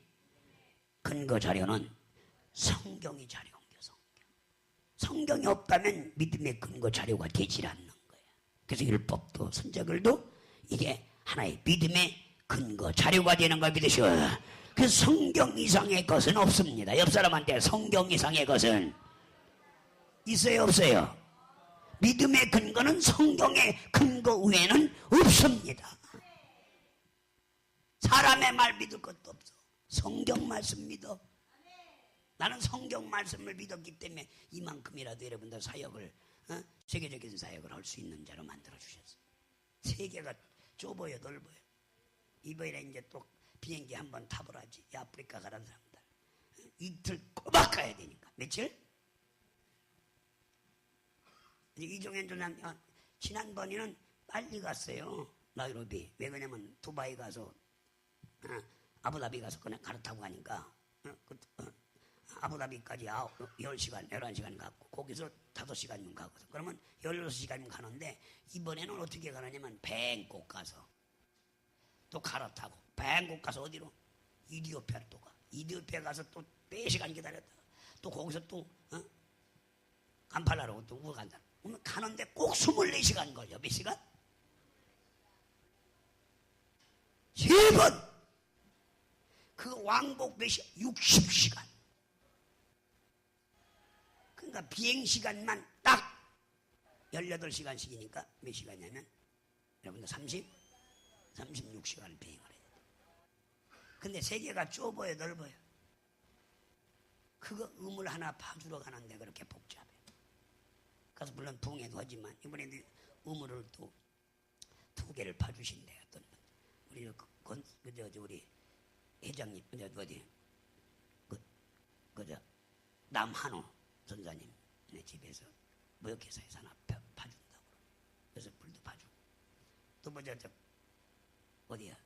근거 자료는 성경이 자료인 게 성경이 없다면 믿음의 근거 자료가 되질 않는 거예요. 그래서 율법도 선자글도 이게 하나의 믿음의 근거 자료가 되는 걸 믿으시오. 그 성경 이상의 것은 없습니다. 옆 사람한테 성경 이상의 것은 있어요, 없어요? 믿음의 근거는 성경의 근거 외에는 없습니다. 사람의 말 믿을 것도 없어. 성경 말씀 믿어. 나는 성경 말씀을 믿었기 때문에 이만큼이라도 여러분들 사역을 세계적인 사역을 할 수 있는 자로 만들어 주셨어요. 세계가 좁아요, 넓어요. 이번에 이제 또 비행기 한번 타보라지. 아프리카 가는 사람들 이틀 꼬박 가야 되니까. 며칠? 이종현 조남 지난번에는 빨리 갔어요. 나이로비. 왜 그러냐면 두바이 가서 아부다비 가서 그냥 갈아타고 가니까 아부다비까지 10시간, 11시간 갔고 거기서 5시간이면 가거든. 그러면 16시간이면 가는데 이번에는 어떻게 가느냐면 뱅콕 가서 또 갈아타고 뱅콕 가서 어디로? 이디오피아로 또 가. 이디오피아 가서 또 4시간 기다렸다가 또 거기서 또 감팔라로 또 우간다. 그러면 가는데 꼭 24시간 걸려. 몇 시간? 3번. 그 왕복 몇 시간? 60시간. 그러니까 비행시간만 딱 18시간씩이니까 몇 시간이냐면 여러분들 36시간을 비행을 해야 돼. 근데 세계가 좁아요, 넓어요? 그거 우물 하나 파주러 가는데 그렇게 복잡해. 그래서 물론 부흥회도 하지만 이번에도 우물을 또 2개를 파주신대요. 어떤 우리 회장님 어디 남한호 전사님네 집에서 무역회사에서 하나 파준다고. 그래서 불도 파주고 또 어디야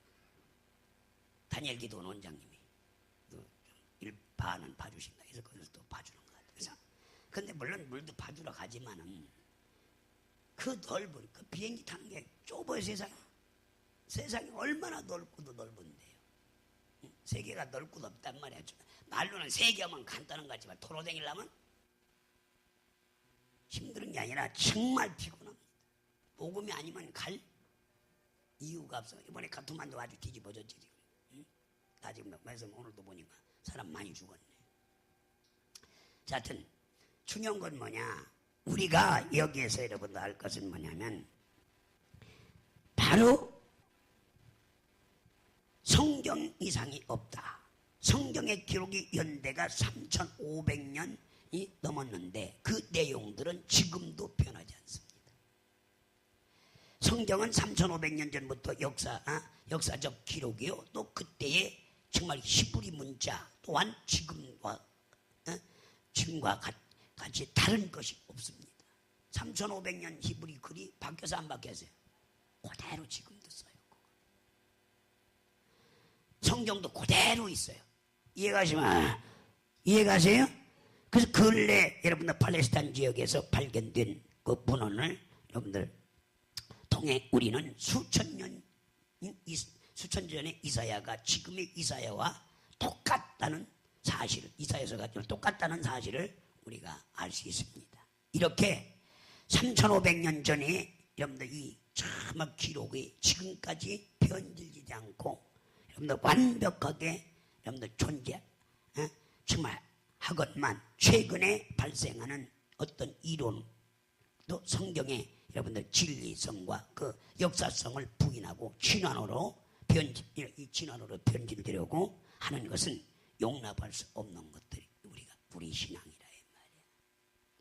다니엘 기도원 원장님이 또 반은 파주신다. 그래서 거기서 또 파주는 것 같아요. 그래서 근데 물론 물도 파주러 가지만은 그 넓은 그 비행기 타는 게 좁아요. 세상이 얼마나 넓고도 넓은데요. 세계가 넓고도 없단 말이야. 말로는 세계하면 간단한 것 같지만 도로 다니려면 힘든 게 아니라 정말 피곤합니다. 복음이 아니면 갈 이유가 없어. 이번에 카트만두 아주 뒤집어졌지 지금. 응? 나 지금 그래서 오늘도 보니까 사람 많이 죽었네. 자, 하여튼 중요한 건 뭐냐? 우리가 여기에서 여러분들 알 것은 뭐냐면 바로 성경 이상이 없다. 성경의 기록이 연대가 3,500년이 넘었는데 그 내용들은 지금도 변하지 않습니다. 성경은 3,500년 전부터 역사적 기록이요. 또 그때의 정말 히브리 문자 또한 지금과 같이 다른 것이 없습니다. 3,500년 히브리 글이 바뀌어서 안 바뀌었어요. 그대로 지금도 써요. 성경도 그대로 있어요. 이해가세요? 그래서 근래 여러분들 팔레스타인 지역에서 발견된 그 문헌을 여러분들 통해 우리는 수천 년 전에 이사야가 지금의 이사야와 똑같다는 사실을, 이사야서가 똑같다는 사실을 우리가 알 수 있습니다. 이렇게 3,500년 전에 여러분들 이 정말 기록이 지금까지 변질되지 않고 여러분들 완벽하게 여러분들 존재 정말 하건만 최근에 발생하는 어떤 이론 또 성경의 여러분들 진리성과 그 역사성을 부인하고 진화론으로 변질되려고 하는 것은 용납할 수 없는 것들이 우리 신앙이라 이 말이야.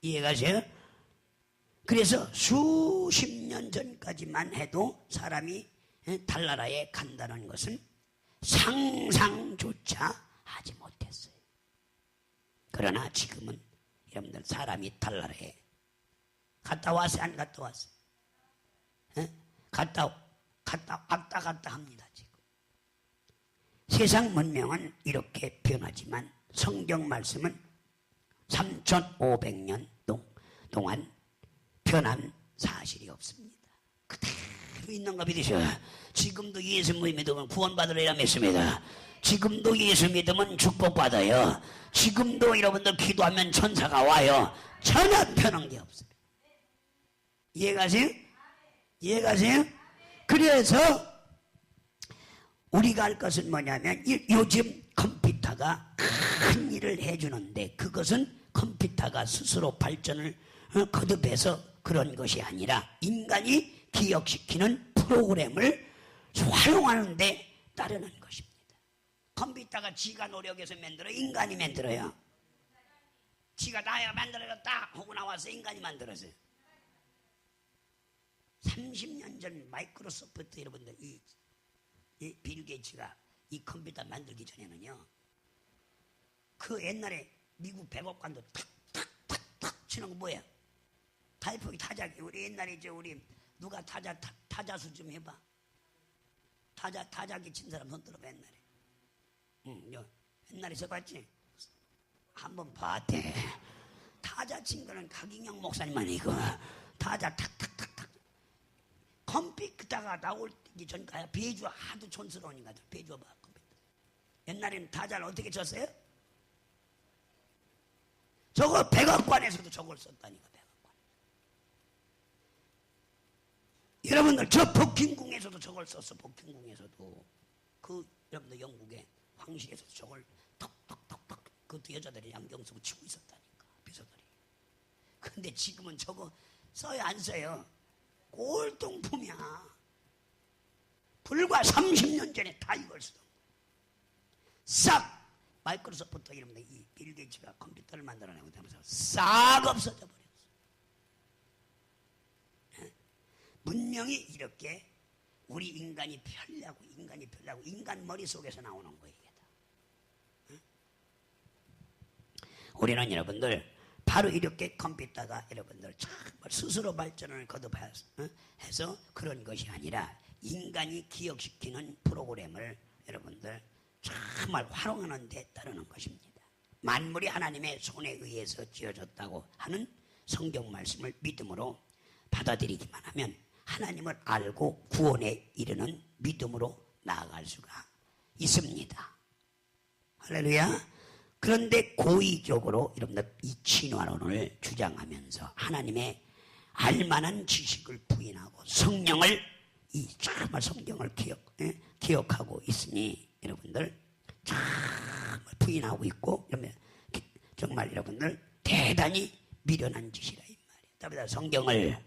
이해가세요? 그래서 수십 년 전까지만 해도 사람이 달나라에 간다는 것은 상상조차 하지 못했어요. 그러나 지금은 여러분들 사람이 달나라에 갔다 왔어요? 안 갔다 왔어요? 갔다 합니다. 지금 세상 문명은 이렇게 변하지만 성경 말씀은 3,500년 동안 변한 사실이 없습니다. 그대로 있는 거 믿으셔. 지금도 예수 믿으면 구원받으리라 믿습니다. 지금도 예수 믿으면 축복받아요. 지금도 여러분들 기도하면 천사가 와요. 전혀 변한 게 없어요. 이해가세요? 이해가세요? 그래서 우리가 할 것은 뭐냐면 요즘 컴퓨터가 큰 일을 해주는데 그것은 컴퓨터가 스스로 발전을 거듭해서 그런 것이 아니라 인간이 기억시키는 프로그램을 활용하는 데 따르는 것입니다. 컴퓨터가 지가 노력해서 만들어? 인간이 만들어요? 지가 나야 만들어졌다 하고 나와서 인간이 만들었어요. 30년 전 마이크로소프트 여러분들 이 빌 게이츠가 이 컴퓨터 만들기 전에는요, 그 옛날에 미국 백악관도 탁탁탁탁 치는 거 뭐야? 타이프기 타자기. 우리 옛날에 우리 누가 타자수 좀 해봐. 타자기 친 사람 손 들어봐. 옛날에. 옛날에 써봤지? 한번 봤대. 타자 친 거는 각인영 목사님만 이거. 타자 탁탁탁탁. 컴퓨터가 나오기 전까지 배주 하도 촌스러우니까 배주 봐. 컴퓨터. 옛날에는 타자를 어떻게 쳤어요? 저거 백악관에서도 저걸 썼다니까. 백악관. 여러분들 저 버킹궁에서도 저걸 썼어. 버킹궁에서도 그 여러분들 영국의 황실에서도 저걸 톡톡톡톡 그것도 여자들이 안경 쓰고 치고 있었다니까. 비서들이. 근데 지금은 저거 써요 안 써요? 꼴통품이야. 불과 30년 전에 다 이걸 쓰던 싹 마이크로소프트 이름인데 이 빌 게이츠가 컴퓨터를 만들어내고 되면서 싹 없어져 버렸어. 분명히 이렇게 우리 인간이 편리하고 인간 머릿속에서 나오는 거예요. 이게 다. 우리는 여러분들 바로 이렇게 컴퓨터가 여러분들 정말 스스로 발전을 거듭해서 그런 것이 아니라 인간이 기억시키는 프로그램을 여러분들 정말 활용하는 데 따르는 것입니다. 만물이 하나님의 손에 의해서 지어졌다고 하는 성경 말씀을 믿음으로 받아들이기만 하면 하나님을 알고 구원에 이르는 믿음으로 나아갈 수가 있습니다. 할렐루야. 그런데 고의적으로 여러분들 이 진화론을 주장하면서 하나님의 알만한 지식을 부인하고 성령을 정말 성경을 기억하고 있으니 여러분들 정말 부인하고 있고 정말 여러분들 대단히 미련한 짓이라 이 말이에요. 다음에 성경을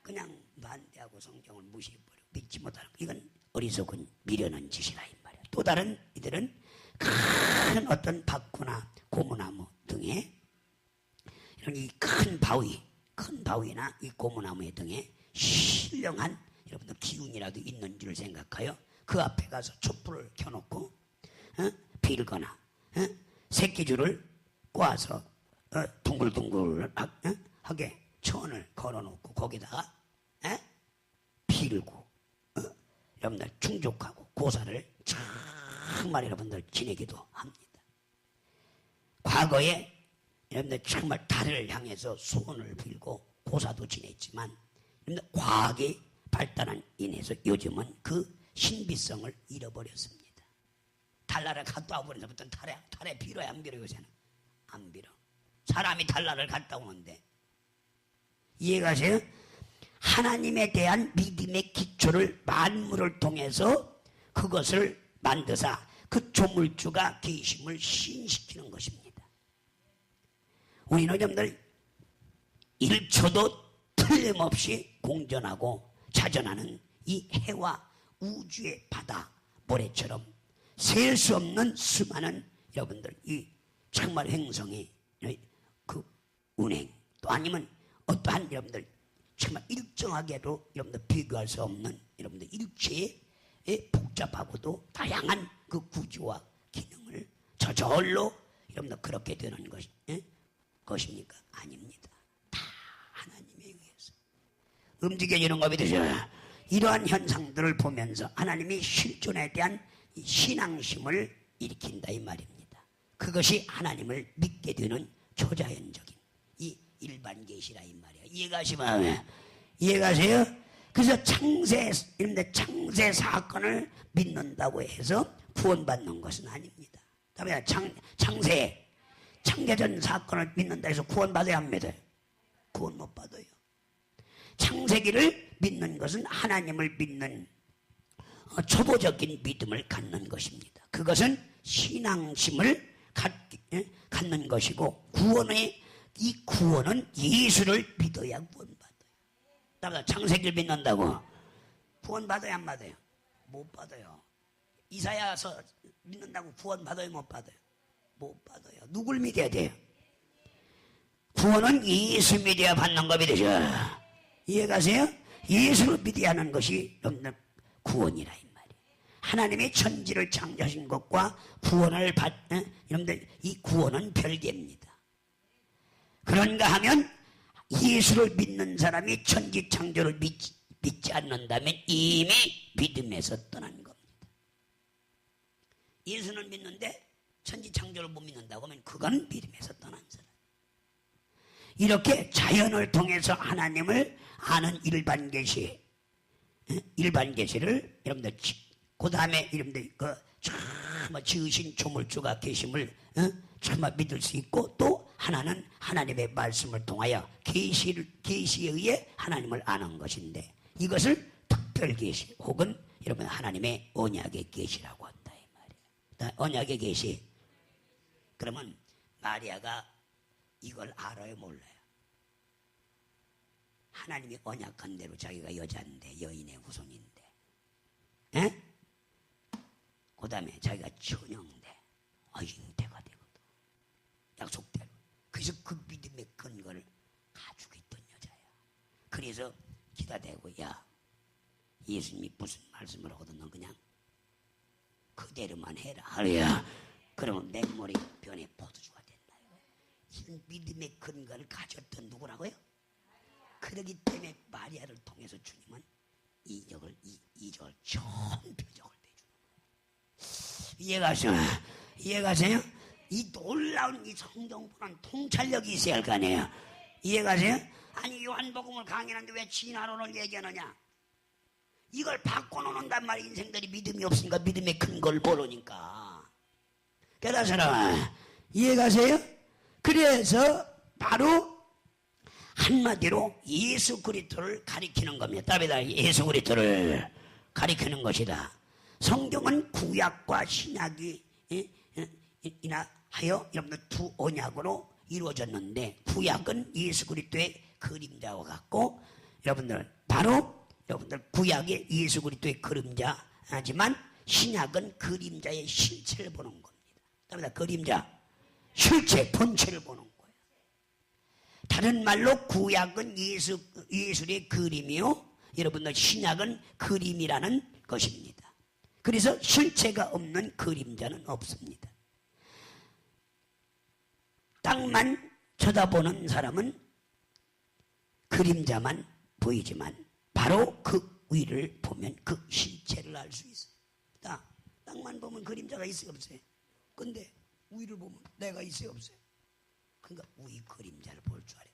그냥 반대하고 성경을 무시해버리고 믿지 못하는 이건 어리석은 미련한 짓이라 이 말이에요. 또 다른 이들은 큰 어떤 밭구나 고무나무 등에 이런 이 큰 바위나 이 고무나무 등에 신령한 여러분들 기운이라도 있는 줄 생각하여 그 앞에 가서 촛불을 켜놓고 빌거나 새끼줄을 꼬아서 둥글둥글하게 천을 걸어놓고 거기다가 빌고 여러분들 충족하고 고사를 정말 여러분들 지내기도 합니다. 과거에 여러분들 정말 달을 향해서 소원을 빌고 고사도 지냈지만 여러분들 과학이 발달한 인해서 요즘은 그 신비성을 잃어버렸습니다. 달나라를 갔다 와버려서부터 달에 빌어야 안 빌어 요새는? 안 빌어. 사람이 달나라를 갔다 오는데 이해가세요? 하나님에 대한 믿음의 기초를 만물을 통해서 그것을 만드사 그 조물주가 계심을 시인시키는 것입니다. 우리는 여러분들 1초도 틀림없이 공전하고 자전하는 이 해와 우주의 바다 모래처럼 셀 수 없는 수많은 여러분들 이 정말 행성의 그 운행 또 아니면 어떠한 여러분들 정말 일정하게도 여러분들 비교할 수 없는 여러분들 일체의 복잡하고도 다양한 그 구조와 기능을 저절로 여러분들 그렇게 되는 것입니까? 아닙니다. 다 하나님에 의해서 움직여지는 거 믿으셔. 이러한 현상들을 보면서 하나님이 실존에 대한 신앙심을 일으킨다 이 말입니다. 그것이 하나님을 믿게 되는 초자연적인 이 일반 계시라 이 말이야. 이해가시면 이해가세요? 그래서 창세 사건을 믿는다고 해서 구원받는 것은 아닙니다. 다음에 창세전 사건을 믿는다 해서 구원받아야 합니다. 구원 못 받아요. 창세기를 믿는 것은 하나님을 믿는 초보적인 믿음을 갖는 것입니다. 그것은 신앙심을 갖는 것이고 이 구원은 예수를 믿어야 구원받아요. 따라서 창세기를 믿는다고 구원받아야 안 받아요? 못 받아요. 이사야서 믿는다고 구원받아요? 못 받아요? 못 받아요. 누굴 믿어야 돼요? 구원은 예수 믿어야 받는 거 믿으셔. 이해가세요? 예수를 믿어야 하는 것이 구원이라 이 말이에요. 하나님의 천지를 창조하신 것과 구원을 여러분들 이 구원은 별개입니다. 그런가 하면 예수를 믿는 사람이 천지 창조를 믿지 않는다면 이미 믿음에서 떠난 겁니다. 예수는 믿는데 천지 창조를 못 믿는다고 하면 그건 믿음에서 떠난 사람. 이렇게 자연을 통해서 하나님을 아는 일반 계시를 여러분들 그 다음에 여러분들 참 지으신 조물주가 계심을 참 믿을 수 있고 또 하나는 하나님의 말씀을 통하여 계시에 의해 하나님을 아는 것인데 이것을 특별 계시 혹은 여러분 하나님의 언약의 계시라고 한다 이 말이에요. 언약의 계시. 그러면 마리아가 이걸 알아요 몰라요? 하나님이 언약한 대로 자기가 여자인데 여인의 후손인데 그 다음에 자기가 처녀인데 잉태가 되거든. 약속대로. 그래서 그 믿음의 근거를 가지고 있던 여자야. 그래서 기다대고 야 예수님이 무슨 말씀을 하거든 넌 그냥 그대로만 해라. 하루야. 그러면 맹물이 변해 포도주가 된다. 이런 믿음의 근거를 가졌던 누구라고요? 그러기 때문에 마리아를 통해서 주님은 이적을 처음 표적을 내주는 거예요. 이해가세요? 이 놀라운 이 성경보는 통찰력이 있어야 할 거 아니에요. 이해가세요? 아니 요한복음을 강의하는데 왜 진화론을 얘기하느냐? 이걸 바꿔놓는단 말이야. 인생들이 믿음이 없으니까 믿음의 근거를 모르니까. 깨달으셔라. 이해가세요? 그래서 바로 한마디로 예수 그리스도를 가리키는 겁니다. 답이다. 예수 그리스도를 가리키는 것이다. 성경은 구약과 신약이 이나 하여 여러분들 두 언약으로 이루어졌는데 구약은 예수 그리스도의 그림자와 같고 여러분들 바로 여러분들 구약의 예수 그리스도의 그림자지만 신약은 그림자의 실체를 보는 겁니다. 답이다. 그림자, 실체, 본체를 보는 거예요. 다른 말로 구약은 예술의 그림이요. 여러분들 신약은 그림이라는 것입니다. 그래서 실체가 없는 그림자는 없습니다. 땅만 쳐다보는 사람은 그림자만 보이지만 바로 그 위를 보면 그 실체를 알 수 있어요. 땅만 보면 그림자가 있어요 없어요? 근데 위를 보면 내가 있어요 없어요? 그러니까 위 그림자를 볼 줄 알아요.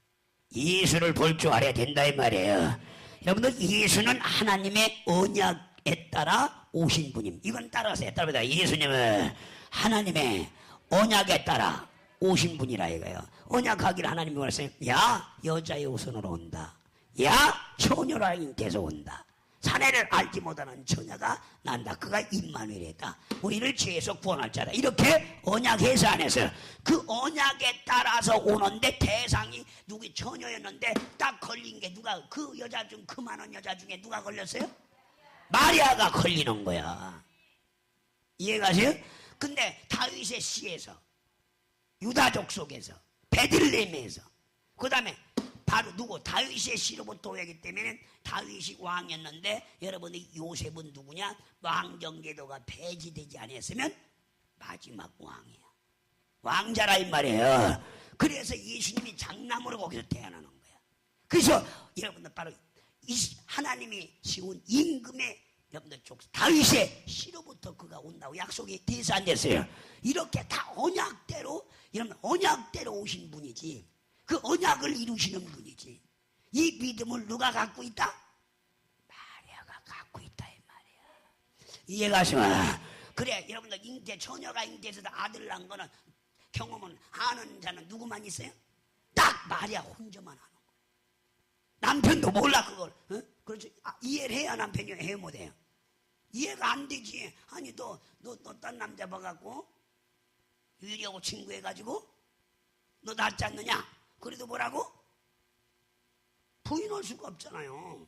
예수를 볼 줄 알아야 된다 이 말이에요. 여러분들 예수는 하나님의 언약에 따라 오신 분입니다. 이건 따라서 따라합니다. 예수님은 하나님의 언약에 따라 오신 분이라 이거예요. 언약하기를 하나님이 말했어요. 야 여자의 후손으로 온다. 야 처녀라 잉태에서 온다. 사내를 알지 못하는 처녀가 난다. 그가 임마누엘이다. 우리를 죄에서 구원할 자다. 이렇게 언약해서 안에서 그 언약에 따라서 오는데 대상이 누구 처녀였는데 딱 걸린 게 누가 그 여자 중 그 많은 여자 중에 누가 걸렸어요? 마리아가 걸리는 거야. 이해가세요? 근데 다윗의 씨에서 유다족 속에서 베들레헴에서 그 다음에 바로 누구? 다윗의 씨로부터 오기 때문에 다윗이 왕이었는데 여러분이 요셉은 누구냐? 왕정제도가 폐지되지 않았으면 마지막 왕이야. 왕자라 이 말이에요. 그래서 예수님이 장남으로 거기서 태어나는 거야. 그래서 여러분들 바로 하나님이 씌운 임금의 여러분들 다윗의 씨로부터 그가 온다고 약속이 돼서 안 됐어요. 이렇게 다 언약대로, 여러분 언약대로 오신 분이지, 그 언약을 이루시는 분이지. 이 믿음을 누가 갖고 있다? 마리아가 갖고 있다 이 말이야. 이해가시나? 그래, 여러분들 처녀가 잉태해서 아들 낳은 거는 경험은 아는 자는 누구만 있어요? 딱 마리아 혼자만 하는 거예요. 남편도 몰라 그걸. 어? 그렇죠? 이해를 해야 남편이 해 못해요. 이해가 안 되지. 아니 너 딴 남자 봐갖고 유리하고 친구해가지고 너 낫지 않느냐? 그래도 뭐라고? 부인할 수가 없잖아요.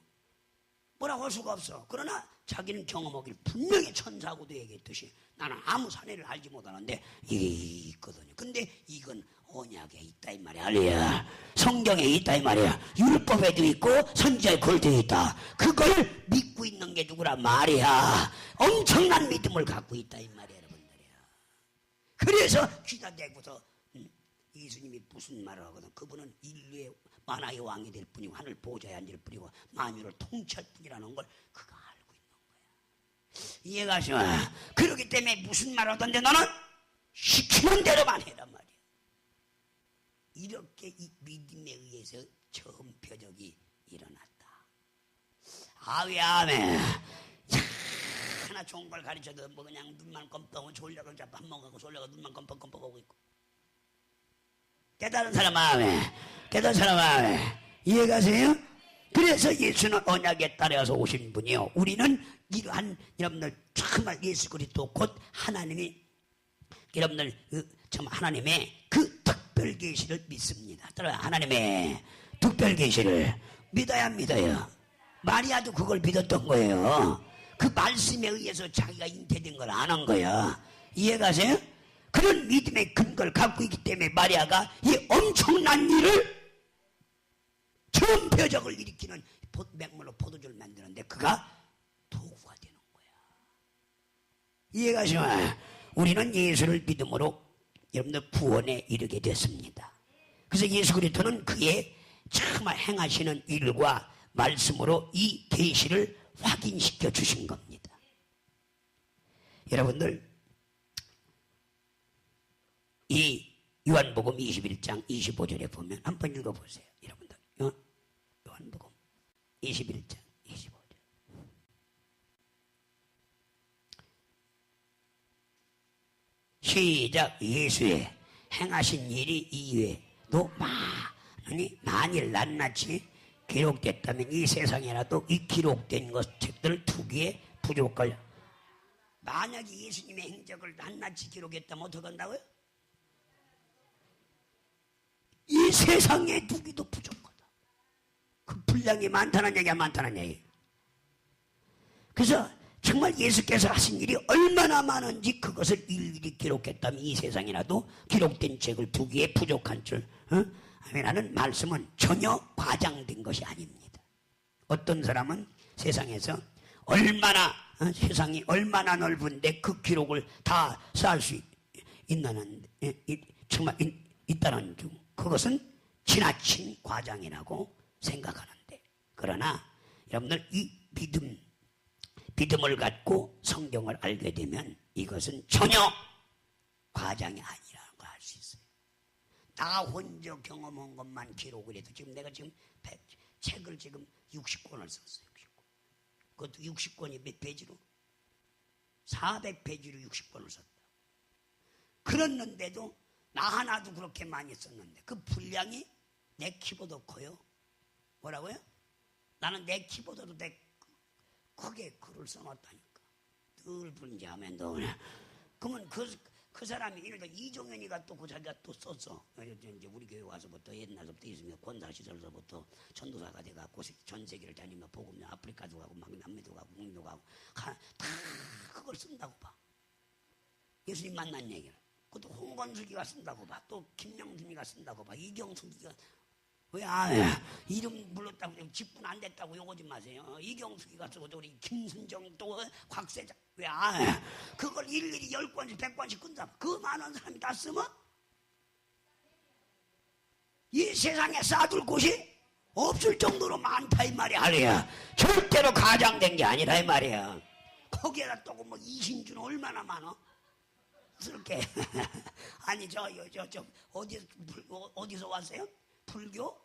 뭐라고 할 수가 없어. 그러나 자기는 경험하길 분명히 천사하고도 얘기했듯이 나는 아무 사내를 알지 못하는데 이게 있거든요. 근데 이건 언약에 있다 이 말이야. 할렐루야. 성경에 있다 이 말이야. 율법에도 있고 선지자의 글도 있다. 그걸 믿고 있는 게 누구란 말이야. 엄청난 믿음을 갖고 있다 이 말이야 여러분들이야. 그래서 귀다 대고서 예수님이 무슨 말을 하거든. 그분은 인류의 만화의 왕이 될 뿐이고 하늘 보좌에 앉을 뿐이고 만유를 통치할 뿐이라는 걸 그가 알고 있는 거야. 이해가 쉬워. 그렇기 때문에 무슨 말을 하던데 너는 시키는 대로만 해란 말이야. 이렇게 이 믿음에 의해서 처음 표적이 일어났다. 아멘 아멘. 하나 좋은 걸 가르쳐도 뭐 그냥 눈만 껌뻑하고 졸려가 밥 먹고 졸려가 눈만 껌뻑껌뻑하고 있고. 깨달은 사람 마음에, 깨달은 사람 마음에 이해가세요? 그래서 예수는 언약에 따라서 오신 분이요. 우리는 이러한 여러분들 정말 예수 그리스도 곧 하나님이 여러분들 참 하나님의 그 특별 계시를 믿습니다. 따라 하나님의 특별 계시를 믿어야 믿어요. 마리아도 그걸 믿었던 거예요. 그 말씀에 의해서 자기가 잉태된 걸 안 한 거야. 이해가세요? 그런 믿음의 근거를 갖고 있기 때문에 마리아가 이 엄청난 일을 처음 표적을 일으키는 맹물로 포도주를 만드는데 그가 도구가 되는 거야. 이해가시면 우리는 예수를 믿음으로 여러분들 구원에 이르게 됐습니다. 그래서 예수 그리스도는 그의 정말 행하시는 일과 말씀으로 이 계시를 확인시켜 주신 겁니다. 여러분들 이 요한복음 21장 25절에 보면 한번 읽어보세요. 여러분들 요한복음 21장 25절 시작. 예수의 행하신 일이 이외에도 많으니 만일 낱낱이 기록됐다면 이 세상에라도 이 기록된 것 책들 두 개에 부족할. 만약에 예수님의 행적을 낱낱이 기록했다면 어떻게 한다고요? 이 세상에 두기도 부족하다. 그 분량이 많다는 얘기야, 많다는 얘기. 그래서 정말 예수께서 하신 일이 얼마나 많은지 그것을 일일이 기록했다면 이 세상이라도 기록된 책을 두 개에 부족한 줄 라는 말씀은 전혀 과장된 것이 아닙니다. 어떤 사람은 세상에서 얼마나 세상이 얼마나 넓은데 그 기록을 다 쌓을 수 있다는 정말 있다는 중 그것은 지나친 과장이라고 생각하는데, 그러나 여러분들 이 믿음을 갖고 성경을 알게 되면 이것은 전혀 과장이 아니라는 걸 알 수 있어요. 나 혼자 경험한 것만 기록을 해도 지금 내가 지금 책을 지금 60권을 썼어요. 60권. 그것도 60권이 몇 페이지로? 400페이지로 60권을 썼다. 그랬는데도 나 하나도 그렇게 많이 썼는데 그 분량이 내 키보다 커요. 뭐라고요? 나는 내 키보다도 크게 글을 써놨다니까. 늘 분지하면 너 그러면 그 사람이 이러니까 이종현이가 또 그 자기가 또 썼어. 이제 우리 교회 와서부터 옛날부터 있으면 권사 시절서부터 전도사가 돼갖고 전 세계를 다니며 복음 아프리카도 가고 막 남미도 가고 북미도 가고 다 그걸 쓴다고 봐. 예수님 만난 얘기를. 그것도 홍건숙이가 쓴다고 봐. 또 김명순이가 쓴다고 봐. 이경숙이가 왜 안 해? 이름 불렀다고 직분 안 됐다고 욕하지 마세요. 이경숙이가 쓰고 또 우리 김순정 또 곽세자 왜 안 해? 그걸 일일이 10권씩 100권씩 끈다. 그 많은 사람이 다 쓰면 이 세상에 쌓아둘 곳이 없을 정도로 많다 이 말이야. 절대로 가장된 게 아니라 이 말이야. 거기에다 또 뭐 이신주는 얼마나 많어? 그렇게 아니 저 어디서 왔어요? 불교?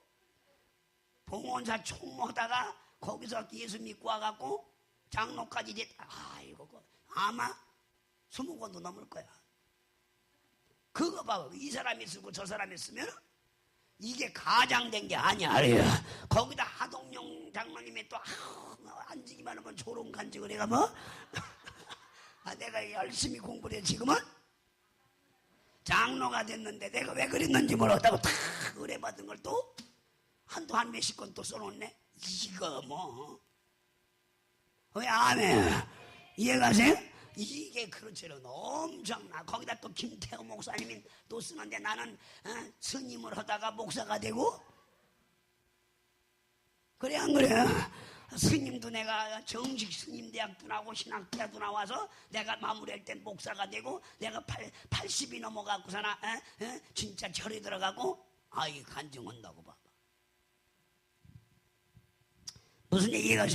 봉원사 총무하다가 거기서 예수 믿고 와갖고 장로까지 이제 아이고 아마 20권도 넘을 거야. 그거 봐. 이 사람이 쓰고 저 사람이 쓰면 이게 가장된 게 아니야. 거기다 하동영 장로님이 또 앉기만 하면 조롱간직을 해가 뭐 내가 열심히 공부를 해. 지금은 장로가 됐는데 내가 왜 그랬는지 모르겠다고 다 의뢰받은 걸 또 한두 한 몇십 건 또 써놓네. 이거 뭐 왜 아멘 이해가세요? 이게 그렇지는 엄청나. 거기다 또 김태호 목사님이 또 쓰는데 나는 스님을 하다가 목사가 되고 그래 안 그래? 스님도 내가 정식 스님 대학도 나오고 신학대학도 나와서 내가 마무리할 땐 목사가 되고 내가 80이 넘어가고서나 진짜 절에 들어가고 아이 간증한다고 봐봐. 무슨 얘기가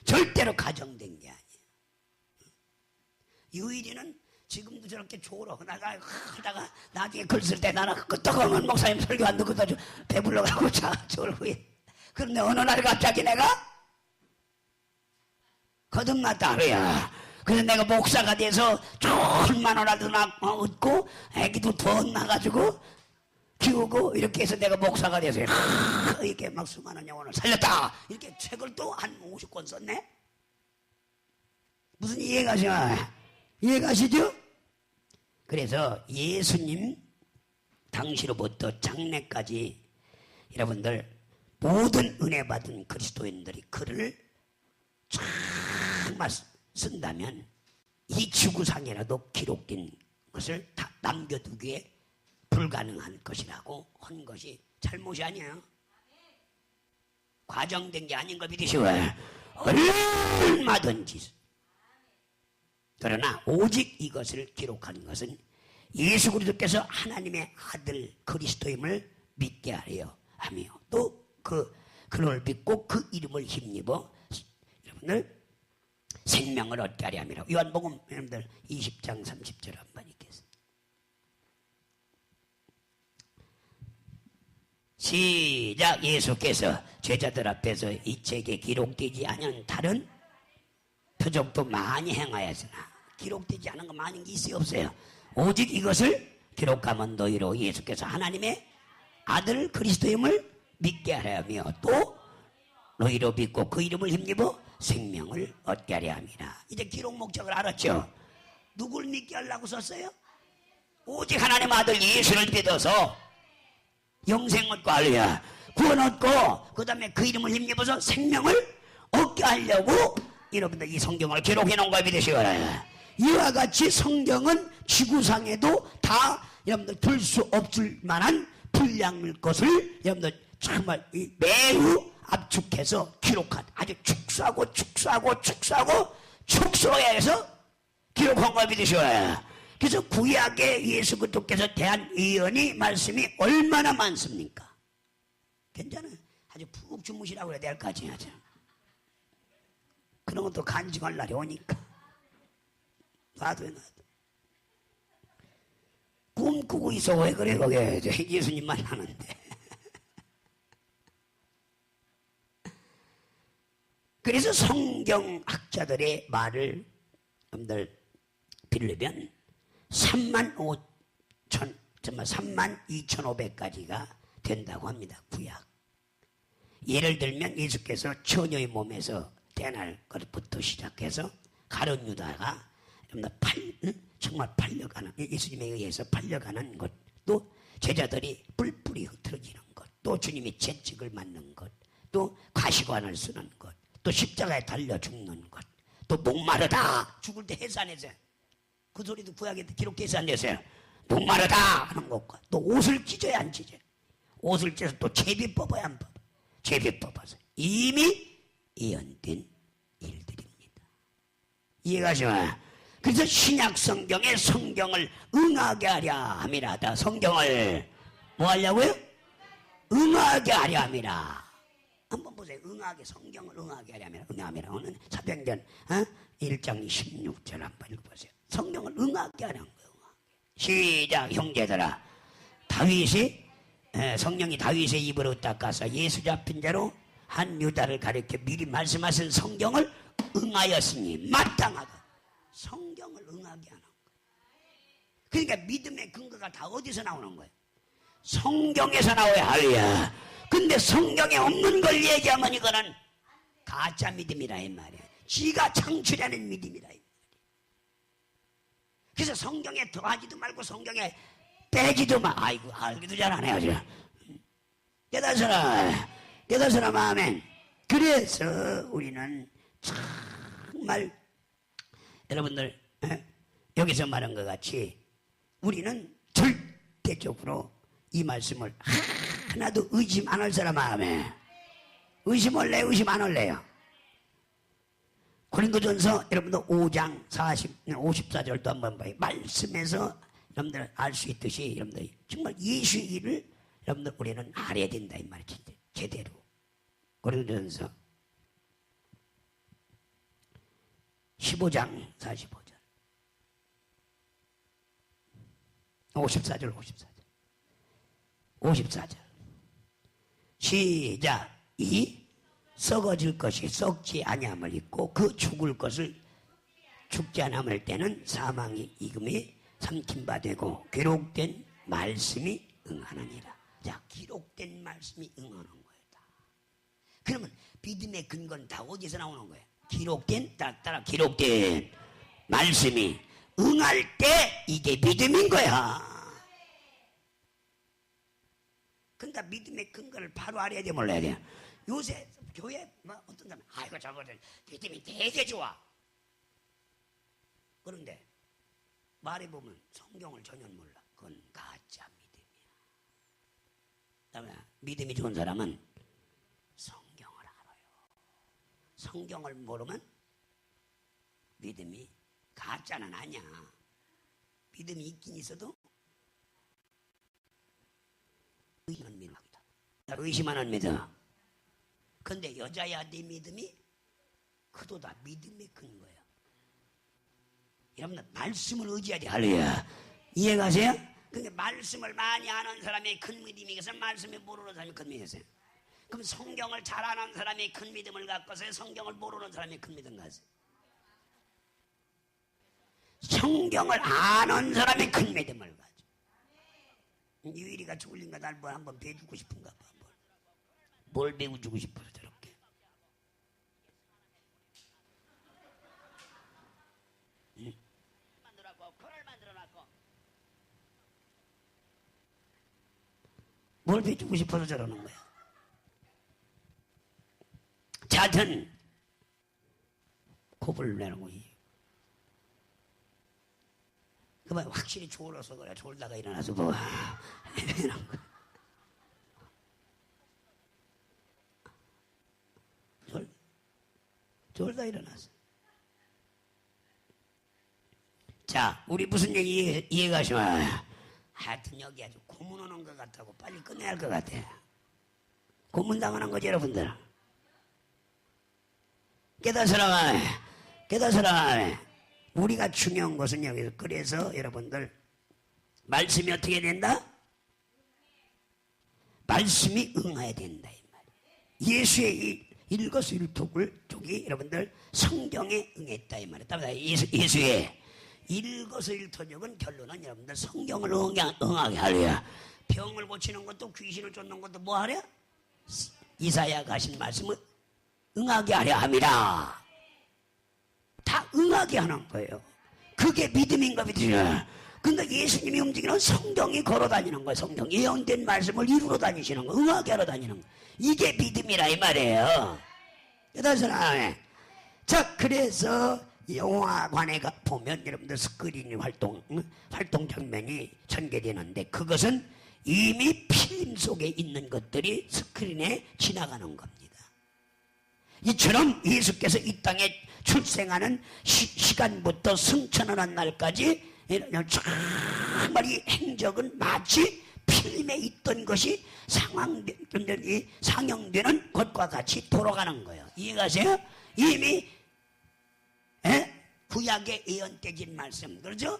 절대로 가정된 게 아니야. 유일이는 지금도 저렇게 졸어 하다가 나중에 글 쓸 때 나는 그 뜨거운 목사님 설교 안 듣고 배불러가고 졸고 그런데 어느 날 갑자기 내가 거듭났다 그래야. 그래서 내가 목사가 돼서 좋은 마누라도 얻고 애기도 더 낳아가지고 키우고 이렇게 해서 내가 목사가 돼서 이렇게 막 수많은 영혼을 살렸다 이렇게 책을 또 한 50권 썼네. 무슨 이해가시죠? 그래서 예수님 당시로부터 장래까지 여러분들 모든 은혜 받은 그리스도인들이 글을 정말 쓴다면 이 지구상에라도 기록된 것을 다 남겨두기에 불가능한 것이라고 한 것이 잘못이 아니에요. 과정된 게 아닌 거 믿으시고 얼마든지. 그러나 오직 이것을 기록한 것은 예수 그리스도께서 하나님의 아들 그리스도임을 믿게 하며 또 그를 믿고 그 이름을 힘입어 여러분들 생명을 얻게 하려 함이라. 요한복음 여러분들 20장 30절 한번 읽겠습니다. 시작. 예수께서 제자들 앞에서 이 책에 기록되지 않은 다른 표적도 많이 행하였으나 기록되지 않은 거 많은 게 있어요 없어요? 오직 이것을 기록하면 너희로 예수께서 하나님의 아들 그리스도임을 믿게 하려 하며 또 너희로 믿고 그 이름을 힘입어 생명을 얻게 하려 함이라. 이제 기록 목적을 알았죠? 누굴 믿게 하려고 썼어요? 오직 하나님 아들 예수를 믿어서 영생 얻고 할래야 구원 얻고 그 다음에 그 이름을 힘입어서 생명을 얻게 하려고 여러분들 이 성경을 기록해 놓은 거 믿으시기 바랍니다. 이와 같이 성경은 지구상에도 다 여러분들 들 수 없을 만한 분량일 것을 여러분들 정말 매우 압축해서 기록한 아주 축소해서 기록한 거 믿으시기 바랍니다. 그래서 구약의 예수 그리스도께서 대한 예언이 말씀이 얼마나 많습니까? 괜찮아요. 아주 푹 주무시라고 해야 될 까지 하죠. 그런 것도 간증할 날이 오니까. 놔둬. 꿈꾸고 있어. 왜 그래, 거기에. 예수님만 하는데. 그래서 성경학자들의 말을 여러분들 빌리면 32,500가지가 된다고 합니다. 구약. 예를 들면 예수께서 처녀의 몸에서 태어날 것부터 시작해서 가룟 유다가 정말 팔려가는 예수님에 의해서 팔려가는 것, 또 제자들이 뿔뿔이 흩어지는 것, 또 주님이 채찍을 맞는 것, 또 가시관을 쓰는 것, 또 십자가에 달려 죽는 것, 또 목마르다 죽을 때 해산해서 그 소리도 구약에 기록돼서 안 됐어요. 목마르다 하는 것과 또 옷을 찢어야 안 찢어요. 옷을 찢어서 또 제비 뽑아야 안 뽑아요. 제비 뽑아서 이미 예언된 일들입니다. 이해가시나요? 그래서 신약 성경에 성경을 응하게 하려 함이라. 성경을 뭐 하려고요? 응하게 하려 함이라. 한번 보세요. 응하게, 성경을 응하게 하려면, 응하면 사도행전 1장 16절 한번 읽어보세요. 성경을 응하게 하는 거예요. 시작. 형제들아, 다윗이 성령이 다윗의 입으로 닦아서 예수 잡힌 자로 한 유다를 가리켜 미리 말씀하신 성경을 응하였으니 마땅하다. 성경을 응하게 하는 거예요. 그러니까 믿음의 근거가 다 어디서 나오는 거예요? 성경에서 나와야 할이야. 근데 성경에 없는 걸 얘기하면 이거는 가짜 믿음이라 이 말이야. 지가 창출하는 믿음이라 이 말이야. 그래서 성경에 더하지도 말고 성경에 빼지도 마. 아이고, 알기도 잘 안 해요. 깨닫으라 마음엔. 그래서 우리는 정말 여러분들 여기서 말한 것 같이 우리는 절대적으로 이 말씀을 하나도 의심 안 할 사람 마음에 의심 할래요? 의심 안 할래요? 고린도전서 여러분들 5장 54절도 한번 봐요. 말씀에서 여러분들 알 수 있듯이 여러분들 정말 예수의 일을 여러분들 우리는 알아야 된다 이 말이지. 제대로. 고린도전서 15장 45절 54절 54절 시작. 이 썩어질 것이 썩지 아니함을 잊고 그 죽을 것을 죽지 않음을 때는 사망이 이금이 삼킨 바 되고 기록된 말씀이 응하느니라. 자, 기록된 말씀이 응하는 거예요. 그러면 믿음의 근거는 다 어디서 나오는 거예요? 기록된 따라 기록된 말씀이 응할 때 이게 믿음인 거야. 그러니까 믿음의 근거를 바로 알아야 돼, 몰라야 돼. 요새 교회 뭐 어떤 사람 아이고 저거들 믿음이 되게 좋아. 그런데 말해보면 성경을 전혀 몰라. 그건 가짜 믿음이야. 그다음에 믿음이 좋은 사람은 성경을 알아요. 성경을 모르면 믿음이 가짜는 아니야. 믿음이 있긴 있어도 의심은 믿음이다. 의심하는 믿음. 근데 여자야 네 믿음이 그도다. 믿음이 큰 거야. 여러분들 말씀을 의지해야 돼. 할렐루야. 이해가세요? 그러니까 말씀을 많이 아는 사람이 큰 믿음이 있어요. 말씀을 모르는 사람이 큰 믿음이 있어요. 그럼 성경을 잘 아는 사람이 큰 믿음을 갖고서 성경을 모르는 사람이 큰 믿음 가세요. 성경을 아는 사람이 큰 믿음을 가져. 유일이가 죽을린가 날 한번 배주고 싶은가 봐. 뭘 배워주고 싶어서 저렇게. 응? 뭘 배주고 싶어서 저러는 거야. 자든 겁을 내는 거야. 그만 확실히 졸아서 그래. 졸다가 일어나서 뭐 이런 거야. 졸다 일어났어. 자, 우리 무슨 얘기 이해가 쉬워. 하여튼 여기 아주 고문 오는 것 같다고 빨리 끝내야 할 것 같아. 고문 당하는 거지 여러분들. 깨닫으라. 우리가 중요한 것은 여기서 그래서 여러분들 말씀이 어떻게 된다? 말씀이 응해야 된다 이 말이에요. 예수의 일거수일투족이 여러분들 성경에 응했다 이 말이에요. 따라서 예수의 일거수일투족은 결론은 여러분들 성경을 응하게 하려야. 병을 고치는 것도 귀신을 쫓는 것도 뭐 하랴? 이사야가 하신 말씀을 응하게 하려 함이라. 다 응하게 하는 거예요. 그게 믿음인가 믿으냐. 근데 예수님이 움직이는 성경이 걸어다니는 거예요. 성경 예언된 말씀을 이루러 다니시는 거, 응하게 하러 다니는 거. 이게 믿음이라 이 말이에요. 그래서 자, 그래서 영화관에 보면 여러분들 스크린 활동 장면이 전개되는데 그것은 이미 필름 속에 있는 것들이 스크린에 지나가는 겁니다. 이처럼 예수께서 이 땅에 출생하는 시간부터 승천하는 날까지 정말 이 행적은 마치 필림에 있던 것이 상영되는 것과 같이 돌아가는 거예요. 이해가세요? 이미 구약에 예언되진 말씀, 그렇죠?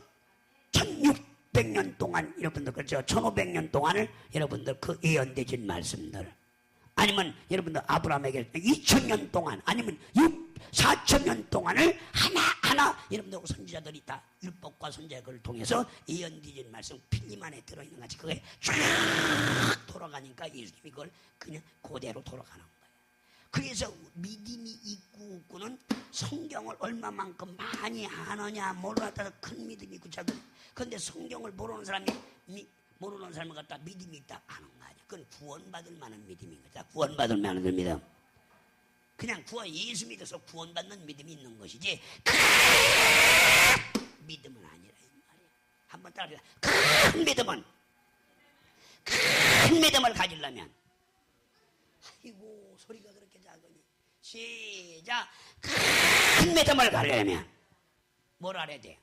1600년 동안 여러분들, 그렇죠? 1500년 동안을 여러분들 그 예언되진 말씀들, 아니면 여러분들 아브라함에게 2000년 동안, 아니면 4000년 동안을 하나하나 여러분들 선지자들이 다 율법과 선지자들을 통해서 예언되진 말씀 필림 안에 들어있는 같이 그게 쫙 돌아가니까 예수님이 그걸 그냥 그대로 돌아가는 거예요. 그래서 믿음이 있고 없고는 성경을 얼마만큼 많이 하느냐 몰랐다 큰 믿음이 있고 작은, 그런데 성경을 모르는 사람을 갖다 믿음이 있다 하는 거 아니야. 그건 구원받을 만한 믿음인 거다. 구원받을 만한 믿음. 그냥 예수 믿어서 구원받는 믿음이 있는 것이지 큰 믿음은 아니라 이 말이야. 한번 따라해봐. 큰 믿음을 가지려면, 아이고 소리가 그렇게 작으니, 시작. 큰 믿음을 가지려면 뭘 알아야 돼?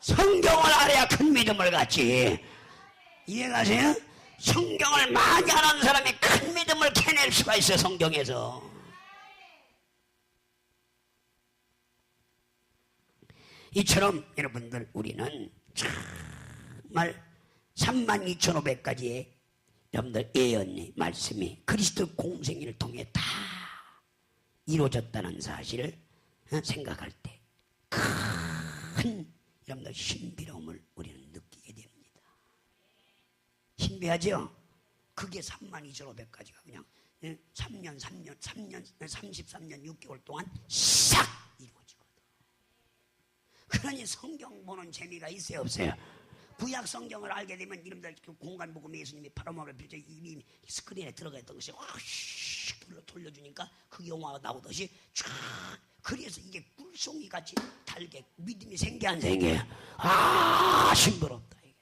성경을 알아야 큰 믿음을 갖지. 이해가세요? 성경을 많이 아는 사람이 큰 믿음을 캐낼 수가 있어요. 성경에서. 이처럼 여러분들 우리는 정말 32,500가지의 여러분들 예언의 말씀이 그리스도 공생애를 통해 다 이루어졌다는 사실을 생각할 때 큰 여러분들 신비로움을 우리는 느끼게 됩니다. 신비하죠? 그게 32,500가지가 그냥 33년 6개월 동안 싹 이루어지거든. 그러니 성경 보는 재미가 있어요, 없어요? 구약 성경을 알게 되면 이름들 공간 보고 예수님이 파라모를 빌려 이미 스크린에 들어가 있던 것이 확 돌려주니까 그 영화가 나오듯이 쫙. 그래서 이게 꿀송이 같이 달게 믿음이 생겨 안 생겨요? 아, 싱그럽다 이게.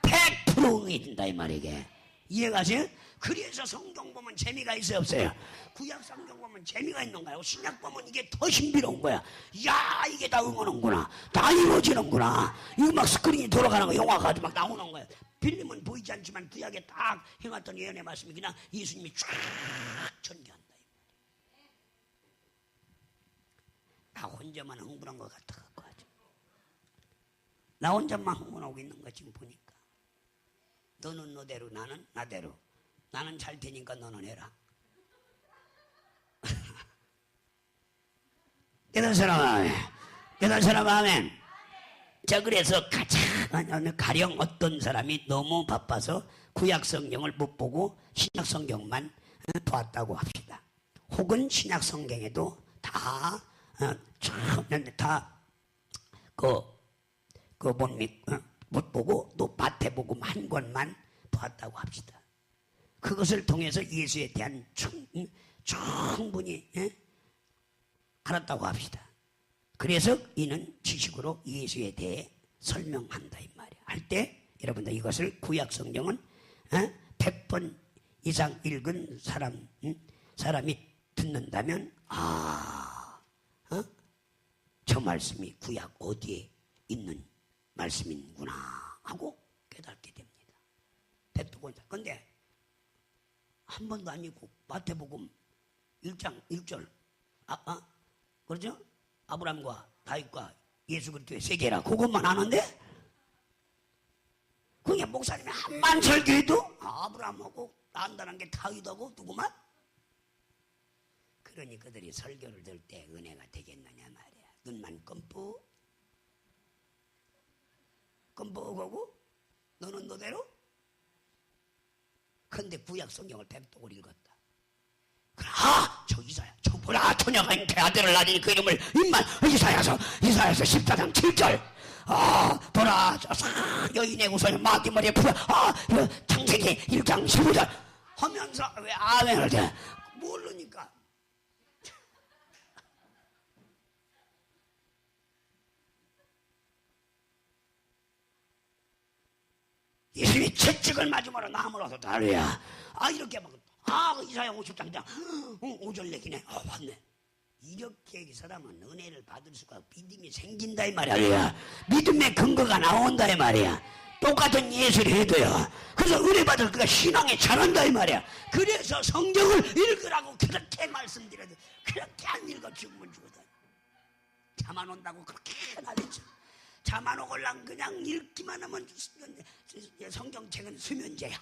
100% 응이 된다 이 말이 이게. 이해가세요? 그래서 성경 보면 재미가 있어요, 없어요? 구약 성경 보면 재미가 있는 거야. 신약 보면 이게 더 신비로운 거야. 야, 이게 다 응하는구나. 다 이루어지는구나. 이거 막 스크린이 돌아가는 거, 영화가 막 나오는 거야. 필름은 보이지 않지만 구약에 딱 행했던 예언의 말씀이 그냥 예수님이 쫙 전개한다. 나 혼자만 흥분한 것 같아갖고 아주. 나 혼자만 흥분하고 있는 거 지금 보니까. 너는 너대로, 나는 나대로. 나는 잘 되니까 너는 해라. 깨달은 사람 아멘. 깨달은 사람 아멘. 자, 그래서 가령 어떤 사람이 너무 바빠서 구약 성경을 못 보고 신약 성경만 보았다고 합시다. 혹은 신약 성경에도 못 보고 또 마태복음 한 권만 보았다고 합시다. 그것을 통해서 예수에 대한 충분히 알았다고 합시다. 그래서 이는 지식으로 예수에 대해 설명한다 이 말이야. 할 때 여러분들 이것을 구약 성경은 100번 이상 읽은 사람이 듣는다면 저 말씀이 구약 어디에 있는 말씀이구나 하고 깨닫게 됩니다. 그런데 한 번도 안 읽고 마태복음 1장 1절 그렇죠? 아브라함과 다윗과 예수 그리스도의 세계라 그것만 아는데 그게 목사님이 한만 설교해도 아브라함하고 안다는 게 다윗하고 누구만? 그러니 그들이 설교를 들을 때 은혜가 되겠느냐 말이야. 눈만 껌뻑하고 너는 너대로? 근데 구약 성경을 백독을 읽었다. 저 이사야, 저 보라 처녀가 잉태 아들을 낳으니 그 이름을 임만. 이사야서 14장 7절. 보라 여인의 우선을 마귀머리에 풀어. 창세기 1장 15절 하면서 왜 아멘을 해? 모르니까. 예수님이 채찍을 맞으므로 나무라서 달려야. 이렇게 막 이사야 50장장 5절 내기네. 맞네. 이렇게 이 사람은 은혜를 받을 수가 믿음이 생긴다 이 말이야. 믿음의 근거가 나온다 이 말이야. 똑같은 예수를 해도요. 그래서 은혜 받을 그가 신앙에 잘한다 이 말이야. 그래서 성경을 읽으라고 그렇게 말씀드려도 그렇게 안 읽어 죽으면 죽거든. 잠 안 온다고 그렇게 말했죠. 잠 안 오걸랑 그냥 읽기만 하면 성경책은 수면제야.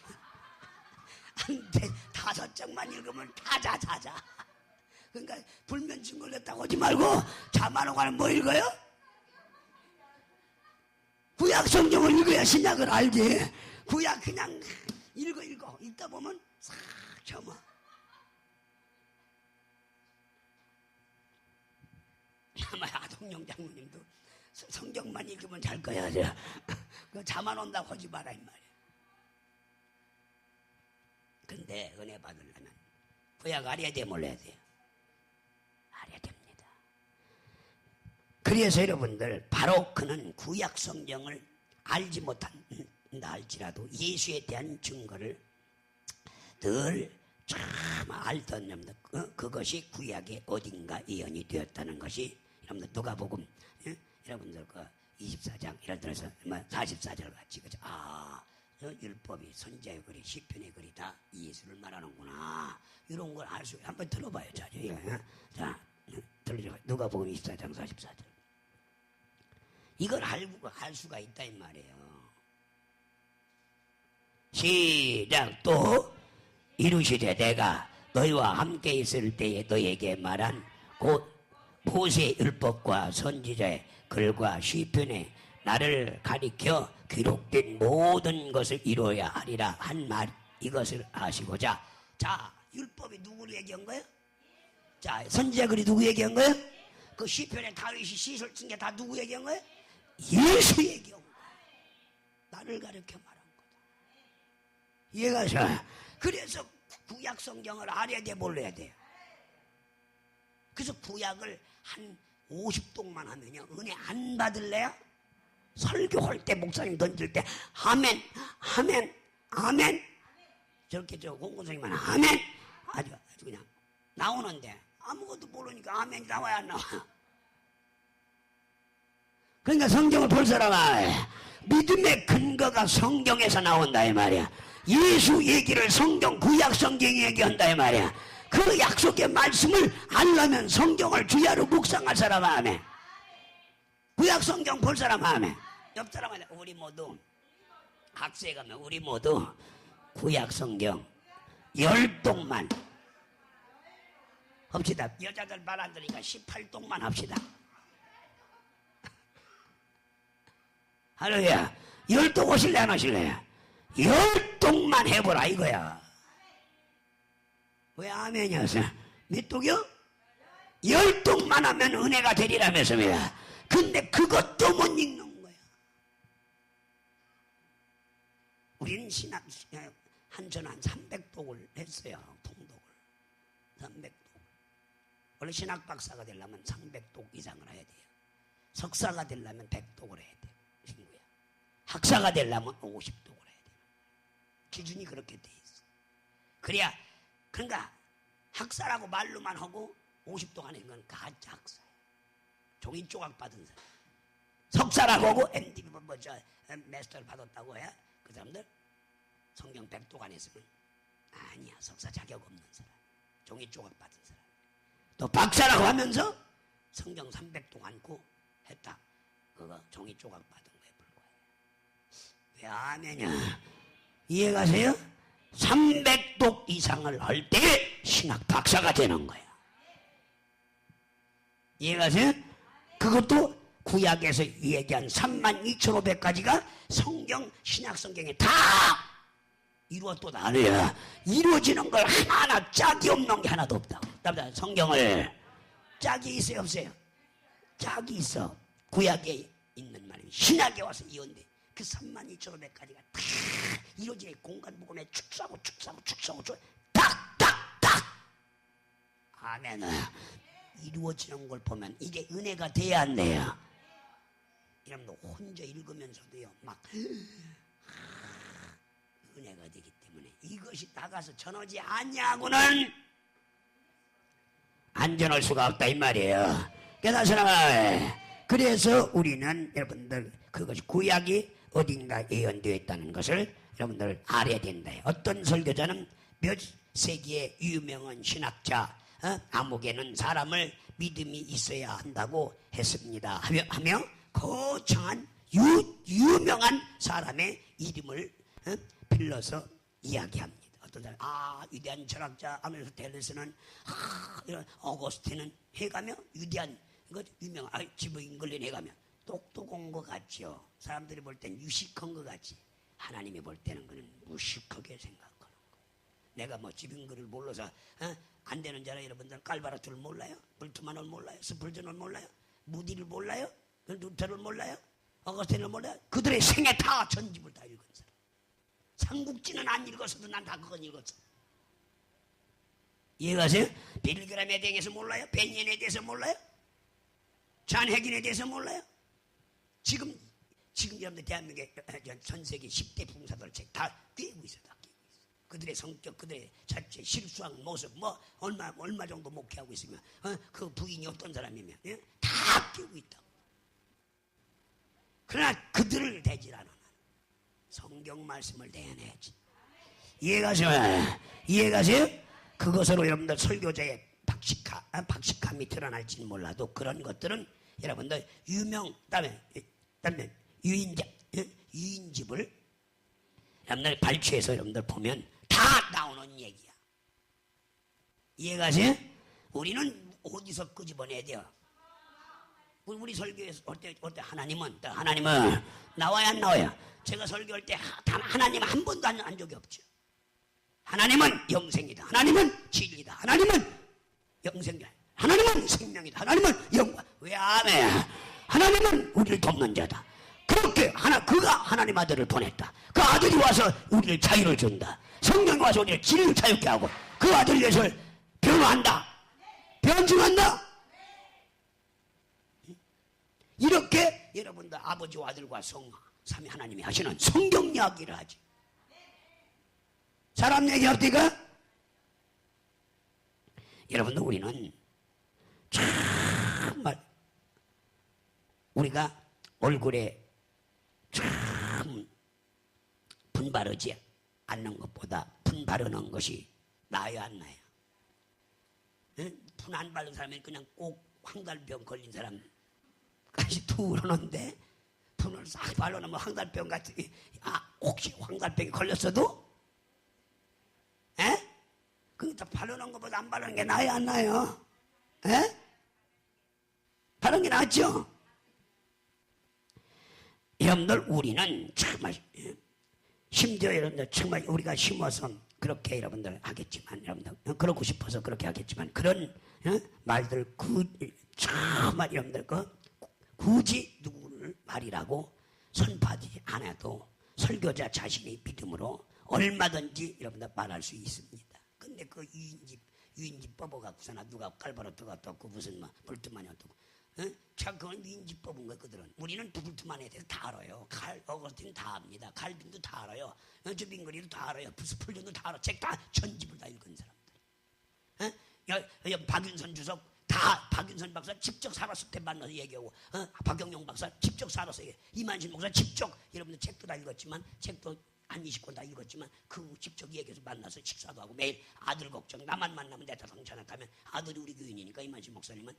한 5장만 읽으면 다 자자. 그러니까 불면증 걸렸다고 하지 말고 잠 안 오고는 뭐 읽어요? 구약 성경을 읽어야 신약을 알지. 구약 그냥 읽어 읽다 보면 싹 점아. 아마 아동용 장모님도 성경만 읽으면 잘 거야. 그 잠 안 온다고 하지 마라 이 말이야. 근데 은혜 받으려면 구약 알아야 돼 몰라야 돼요? 알아야 됩니다. 그래서 여러분들 바로 그는 구약 성경을 알지 못한다 할지라도 예수에 대한 증거를 늘 참 알던 여러분들 그것이 구약의 어딘가 예언이 되었다는 것이 여러분들 누가복음 여러분들 그 24장 예를 들어서 44절 같이 그죠? 율법이 선지자의 글이 시편의 글이 다 예수를 말하는구나. 이런 걸 알 수 한번 들어봐요. 자, 들으죠. 누가복음 24장 44절. 이걸 알고 알 수가 있다 이 말이에요. 시작. 또 이루시되 내가 너희와 함께 있을 때에 너희에게 말한 곧 모세의 율법과 선지자의 글과 시편에 나를 가리켜 기록된 모든 것을 이루어야 하리라 한 말 이것을 아시고자. 자, 율법이 누구를 얘기한 거예요? 자, 선지자 글이 누구 얘기한 거예요? 그 시편에 다윗이 시를 쓴 게 다 누구 얘기한 거예요? 예수 얘기한 거예요. 나를 가리켜 말한 거다. 이해가 잘. 그래서 구약 성경을 알아야 돼 몰라야 돼요? 그래서 구약을 한 50동만 하면요 은혜 안 받을래요? 설교할 때 목사님 던질 때 아멘 아멘 아멘 저렇게 저 공공성이만 아멘 아주 그냥 나오는데 아무것도 모르니까 아멘이 나와야 안 나와. 그러니까 성경을 볼 사람아 믿음의 근거가 성경에서 나온다 이 말이야. 예수 얘기를 성경 구약 성경이 얘기한다 이 말이야. 그 약속의 말씀을 알려면 성경을 주야로 묵상할 사람 아멘. 구약 성경 볼 사람 아멘. 옆 사람한테 우리 모두 학교에 가면 우리 모두 구약 성경 10동만 합시다. 여자들 말 안 들으니까 18동만 합시다. 할렐루야. 10동 오실래 안 오실래? 10동만 해보라 이거야. 왜 아멘이었어요? 몇 동이요? 10동만 하면 은혜가 되리라면서입니다. 근데 그것도 못 읽는 거야. 우리는 신학 한전 한 300독을 했어요. 통독을 300독. 원래 신학 박사가 되려면 300독 이상을 해야 돼요. 석사가 되려면 100독을 해야 돼요. 친구야. 학사가 되려면 50독을 해야 돼요. 기준이 그렇게 돼 있어. 그래야 그러니까 학사라고 말로만 하고 50독 하는 건 가짜 학사예요. 종이 조각 받은 사람. 석사라고 하고 MD 마스터를 받았다고 해. 그 사람들 성경 100독 안 했으면 아니야. 석사 자격 없는 사람. 종이 조각 받은 사람. 또 박사라고 하면서 성경 300독 안고 했다. 그거 종이 조각 받은 거에 불과해. 왜 아멘이야? 이해가세요? 300독 이상을 할 때 신학 박사가 되는 거야. 이해가세요? 그것도 구약에서 얘기한 32,500가지가 성경, 신약 성경에 다 이루어졌다. 아니야. 이루어지는 걸 하나하나 짝이 없는 게 하나도 없다고. 성경을 짝이 있어요, 없어요? 짝이 있어. 구약에 있는 말이 신약에 와서 이언돼. 그 32,500가지가 다 이루어지는 공간 부분에 축소하고 딱딱딱. 아멘. 이루어지는 걸 보면 이게 은혜가 돼야 안 돼요? 여러분도 혼자 읽으면서도요 막 은혜가 되기 때문에 이것이 나가서 전하지 않냐고는 안전할 수가 없다 이 말이에요. 깨닫으시나? 그래서 우리는 여러분들 그것이 구약이 어딘가 예언되어 있다는 것을 여러분들 알아야 된다. 어떤 설교자는 몇 세기의 유명한 신학자 아무개는 사람을 믿음이 있어야 한다고 했습니다. 하며 거창한 유명한 사람의 이름을 빌려서 이야기합니다. 어떤 사람, 위대한 철학자 하면서 텔레스는 이런 어거스틴은 해가며 위대한 그 유명한 지브 잉글린 해가며 똑똑한 것 같죠. 사람들이 볼 땐 유식한 것 같지. 하나님이 볼 때는 그는 무식하게 생각하는 거. 내가 뭐 지빙글을 몰라서 안 되는 자라. 여러분들 깔바라투를 몰라요? 불트만을 몰라요? 스플전을 몰라요? 무디를 몰라요? 루터를 몰라요? 어거스틴을 몰라요? 그들의 생애 다 전집을 다 읽은 사람. 삼국지는 안 읽었어도 난 다 그건 읽었어. 이해가세요? 빌그램에 대해서 몰라요? 벤연에 대해서 몰라요? 잔해긴에 대해서 몰라요? 지금 여러분들 대한민국의 전 세계 10대 풍사들 책 다 꿰고 있어. 다 꿰고 있어. 그들의 성격, 그들의 자체 실수한 모습, 뭐 얼마 정도 목회하고 있으면 그 부인이 어떤 사람이면 다 꿰고 있다고. 그러나 그들을 대질 않아. 성경 말씀을 대해내야지. 이해가세요? 그것으로 여러분들 설교자의 박식함이 드러날지는 몰라도 그런 것들은 여러분들 그다음에 유인집을 여러분들 발췌해서 여러분들 보면 다 나오는 얘기야. 이해가세요? 우리는 어디서 끄집어내야 돼요? 우리 설교에서 어때 하나님은 나와야 안 나와요? 제가 설교할 때 하나님 한 번도 한 적이 없죠. 하나님은 영생이다. 하나님은 진리다. 하나님은 영생이다. 하나님은 생명이다. 하나님은 영광. 왜 안 해? 하나님은 우리를 돕는 자다. 그렇게 그가 하나님 아들을 보냈다. 그 아들이 와서 우리를 자유를 준다. 성령이 와서 우리를 진리를 자유케 하고 그 아들 위해서 변화한다. 변증한다. 이렇게 여러분들 아버지와 아들과 삼위 하나님이 하시는 성경 이야기를 하지. 사람 얘기 합니까? 여러분들 우리는 정말 우리가 얼굴에 참 분바르지 않는 것보다 분바르는 것이 나아야 안 나아요? 분 안 바른 사람이 그냥 꼭 황달병 걸린 사람까지 두르는데 분을 싹 바르면 황달병 같이 혹시 황달병이 걸렸어도 그거 바르는 것보다 안 바르는 게 나아야 안 나아요? 바르는 게 낫죠? 여러분들 우리는 정말 심지어 여러분들 정말 우리가 심어서 그렇게 여러분들 하겠지만 여러분들 그러고 싶어서 그렇게 하겠지만 그런 말들 정말 여러분들 굳이 누구를 말이라고 선포하지 않아도 설교자 자신의 믿음으로 얼마든지 여러분들 말할 수 있습니다. 근데 그 유인집 뽑아갖고서나 누가 깔바로트가 떴고 무슨 불트만이 어떻고 참 그건 유인집 뽑은 거 그들은. 우리는 불트만에 대해서 다 알아요. 어거스틴 다 압니다. 칼빈도 다 알아요. 주빙거리도 다 알아요. 스플전도 다 알아. 책 다 전집을 다 읽은 사람들. 박윤선 주석 다 박윤선 박사 직접 살았을 때 만나서 얘기하고 박경영 박사 직접 살아서 얘기해. 이만신 목사 직접 여러분들 책도 다 읽었지만 책도 한 20권 다 읽었지만 그 직접 얘기해서 만나서 식사도 하고 매일 아들 걱정 나만 만나면 내가 성찬하다면 아들이 우리 교인이니까 이만신 목사님은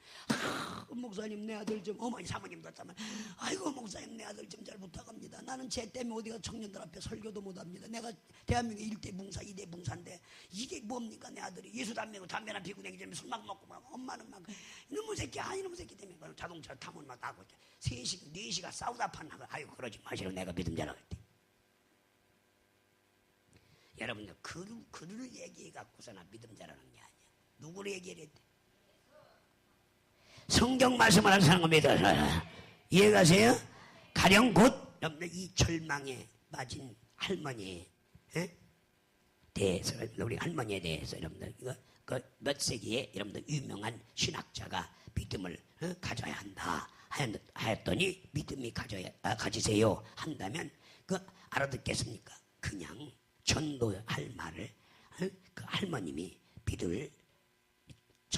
목사님 내 아들 좀 어머니 사모님도 했다면 아이고 목사님 내 아들 좀 잘 부탁합니다. 나는 쟤 때문에 어디가 청년들 앞에 설교도 못합니다. 내가 대한민국 1대 붕사 2대 붕사인데 이게 뭡니까 내 아들이 예수도 안 메고 담배나 피고 다니기 술 막 먹고 막 엄마는 막 이놈의 새끼 이놈의 새끼 때문에 자동차 타면 막 나고 3시간 4시간 싸우다 판나고 아이고 그러지 마시라고 내가 믿음 자랑할 때 여러분들 그를 얘기해 갖고서나 믿음 자라는 게 아니야. 누구를 얘기해야 돼? 성경 말씀을 하는 사람을 믿어서 이해가세요? 가령 곧 여러분들 이 절망에 빠진 할머니에 대해서 우리 할머니에 대해서 여러분들 이거 몇 세기에 여러분들 유명한 신학자가 믿음을 가져야 한다 하였더니 믿음이 가지세요 한다면 알아듣겠습니까? 그냥 전도할 말을 그 할머님이 믿을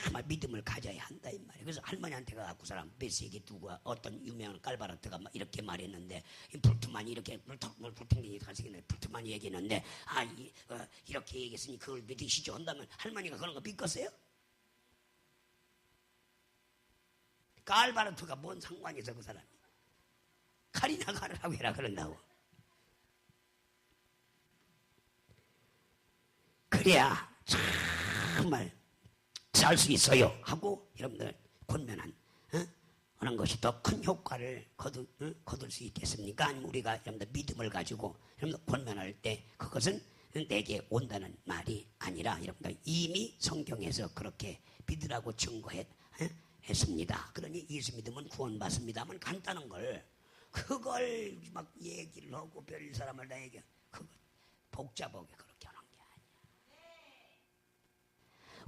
정말 믿음을 가져야 한다 이 말이에요. 그래서 할머니한테 가갖고 사람 뱃속에 두고 어떤 유명한 깔바르트가 막 이렇게 말했는데 이 불투만이 이렇게 불투만이 가시겠네 불투만이 얘기했는데 이렇게 얘기했으니 그걸 믿으시죠 한다면 할머니가 그런 거 믿겠어요? 깔바르트가 뭔 상관이 있어 그 사람이. 칼이나 가르라고 해라 그런다고. 그래야 정말 살 수 있어요 하고 여러분들 권면한 그런 것이 더 큰 효과를 거둘 수 있겠습니까? 아니면 우리가 여러분들 믿음을 가지고 여러분들 권면할 때 그것은 내게 온다는 말이 아니라 여러분들 이미 성경에서 그렇게 믿으라고 증거했습니다. 그러니 예수 믿으면 구원받습니다만 간단한 걸 그걸 막 얘기를 하고 별 사람을 다 얘기해 그거 복잡하게 그렇게 하는 게 아니야.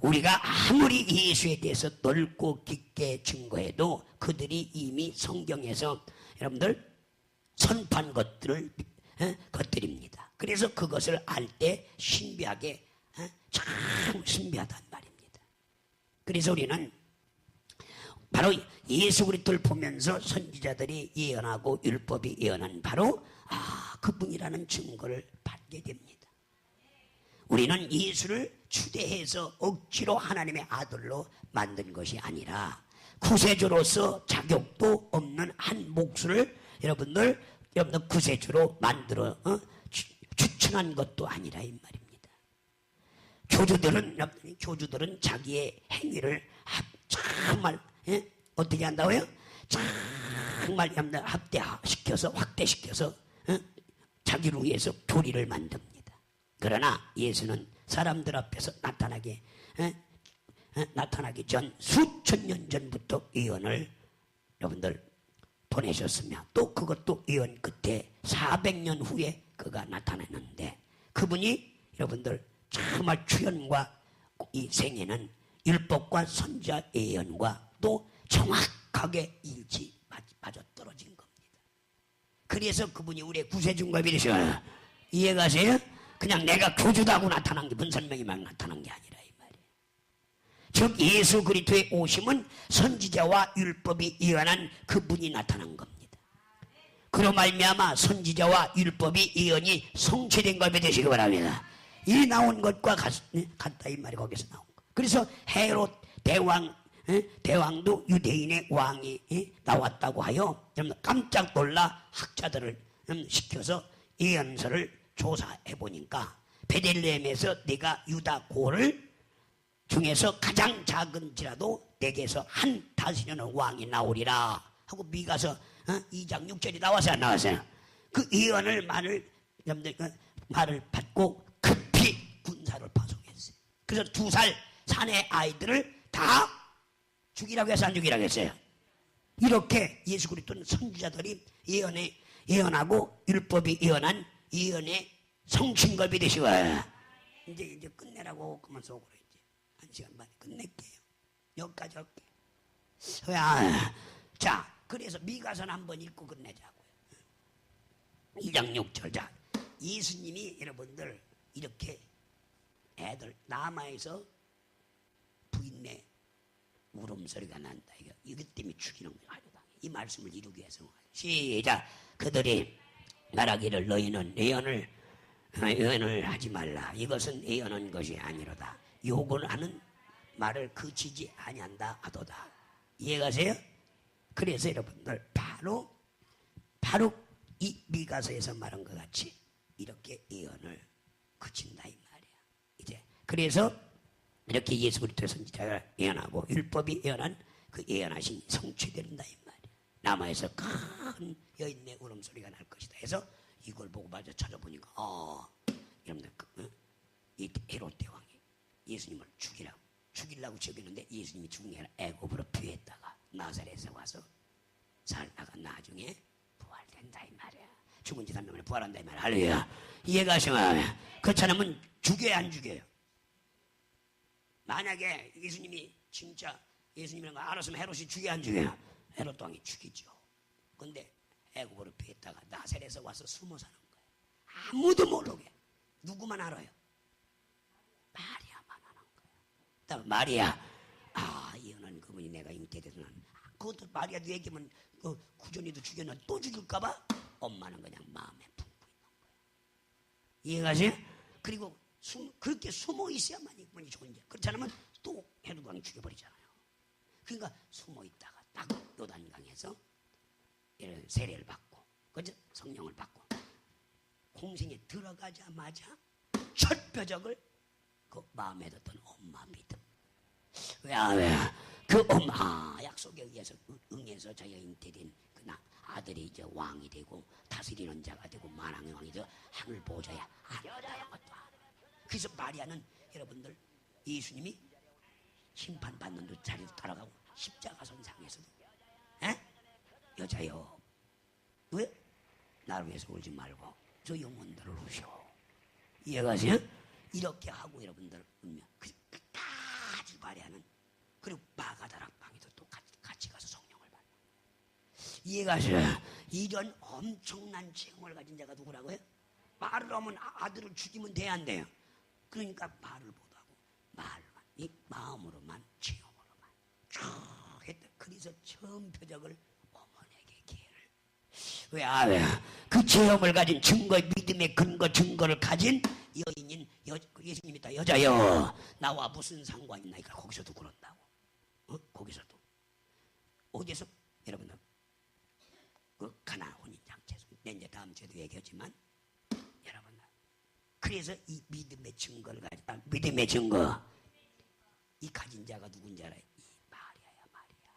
우리가 아무리 예수에 대해서 넓고 깊게 증거해도 그들이 이미 성경에서 여러분들 선포한 것들입니다. 그래서 그것을 알 때 신비하게 참 신비하단 말입니다. 그래서 우리는 바로 예수 그리스도를 보면서 선지자들이 예언하고 율법이 예언한 바로 그분이라는 증거를 받게 됩니다. 우리는 예수를 추대해서 억지로 하나님의 아들로 만든 것이 아니라 구세주로서 자격도 없는 한 목수를 여러분들 구세주로 만들어 추천한 것도 아니라 이 말입니다. 교주들은 자기의 행위를 정말 어떻게 한다고요? 정말 확대시켜서 자기를 위해서 교리를 만듭니다. 그러나 예수는 사람들 앞에서 나타나기 전 수천 년 전부터 예언을 여러분들 보내셨으며 또 그것도 예언 끝에 400년 후에 그가 나타났는데 그분이 여러분들 정말 출현과 이 생애는 율법과 선지자 예언과 또 정확하게 맞아 떨어진 겁니다. 그래서 그분이 우리의 구세주가 되셔요. 이해가세요? 그냥 내가 교주다고 나타난 게 분설명이 막 나타난 게 아니라 이 말이에요. 즉 예수 그리스도의 오심은 선지자와 율법이 예언한 그분이 나타난 겁니다. 그로 말미암아 선지자와 율법이 예언이 성취된 걸 믿으시기 바랍니다. 이 나온 것과 같다 이 말이 거기서 나온 거. 그래서 헤롯 대왕도 유대인의 왕이 나왔다고 하여 깜짝 놀라 학자들을 시켜서 예언서를 조사해 보니까 베들레헴에서 내가 유다 고을 중에서 가장 작은지라도 내게서 한 다스리는 왕이 나오리라 하고 미가서 2장 6절이 나와서 안 나왔어요. 그 예언을 말을 받고 급히 군사를 파송했어요. 그래서 2살 사내 아이들을 다 죽이라고 해서 안 죽이라고 했어요. 이렇게 예수 그리스도는 선지자들이 예언하고 율법이 예언한 예언의 성취인 걸 믿으시고 이제 끝내라고 그만 속으로 이제 1시간 만에 끝낼게요. 여기까지 할게요. 자, 그래서 미가서는 한번 읽고 끝내자고요. 2장 6절. 자, 예수님이 여러분들 이렇게 애들 남아에서 부인네 울음소리가 난다. 이것 때문에 죽이는 거예요. 이 말씀을 이루기 위해서. 시작. 그들이 말하기를 너희는 예언을 하지 말라. 이것은 예언한 것이 아니로다. 욕을 하는 말을 그치지 아니한다 하도다. 이해가세요? 그래서 여러분들 바로 이 미가서에서 말한 것 같이 이렇게 예언을 그친다 이 말이야. 이제 그래서 이렇게 예수 그리스도의 선지자가 예언하고 율법이 예언한 그 예언하신 성취된다 이 말이야. 남아에서 큰 여인의 울음소리가 날 것이다 해서 이걸 보고 맞아 찾아보니까 여러분들 이 헤롯 대왕이 예수님을 죽이려고 죽였는데 예수님이 죽은 게 아니라 애굽으로 피했다가 나사렛에 와서 살다가 나중에 부활된다 이 말이야. 죽은 지 3년 만에 부활한다 이 말이야. 할렐루야. 이해가시면 그렇잖으면 죽여야 안 죽여요? 만약에 예수님이 진짜 예수님이라는 거 알았으면 헤롯이 죽여야 안 죽여요? 헤롯 왕이 죽이죠. 근데 애굽으로 피했다가 나사렛에서 와서 숨어 사는 거예요. 아무도 모르게. 누구만 알아요? 마리아만 아는 거예요. 마리아, 예언한 그분이 내가 잉태돼서 난 그것도 마리아 얘기면 그 구전이도 죽였나 또 죽일까봐 엄마는 그냥 마음에 품고 있는 거야. 이해가세요? 그리고 그렇게 숨어 있어야만 이분이 존재. 그렇지 않으면 또 헤로강이 죽여버리잖아요. 그러니까 숨어 있다가 딱 요단강에서 이런 세례를 받고, 그죠? 성령을 받고, 공생에 들어가자마자 첫 표적을 그 마음에 뒀던 엄마 믿음. 왜? 그 엄마 약속에 의해서 응해서 자기가 잉태된 그 아들이 이제 왕이 되고 다스리는 자가 되고 만왕의 왕이 되고 하늘 보좌야 여자야 것도 알아. 그래서 마리아는 여러분들 예수님이 심판받는 듯 자리도 따라가고 십자가선 상에서도 여자여 왜? 나를 위해서 울지 말고 저 영혼들을 우셔. 이해가세요? 이렇게 하고 여러분들 운명 끝까지 마리아는 그리고 마가다락방에도 또 같이 가서 성령을 받아. 이해가세요? 이런 엄청난 체험을 가진 자가 누구라고요? 말을 하면 아들을 죽이면 돼야 안 돼요. 그러니까 말을 못하고 말만 이 마음으로만 체험으로만 쭉 했다. 그래서 처음 표적을 어머니에게 기회를. 왜? 그 체험을 가진 증거, 믿음의 근거, 증거를 가진 여인인 예수님이 다 여자여 나와 무슨 상관이 있나니까 거기서도 그런다고. 거기서도 어디서 여러분들 그 가나 혼인장체에서 이제 다음 주에도 얘기했지만 여러분들 그래서 이 믿음의 증거를 가진 믿음의 증거 이 가진 자가 누군지 알아요? 이 마리아야 마리아.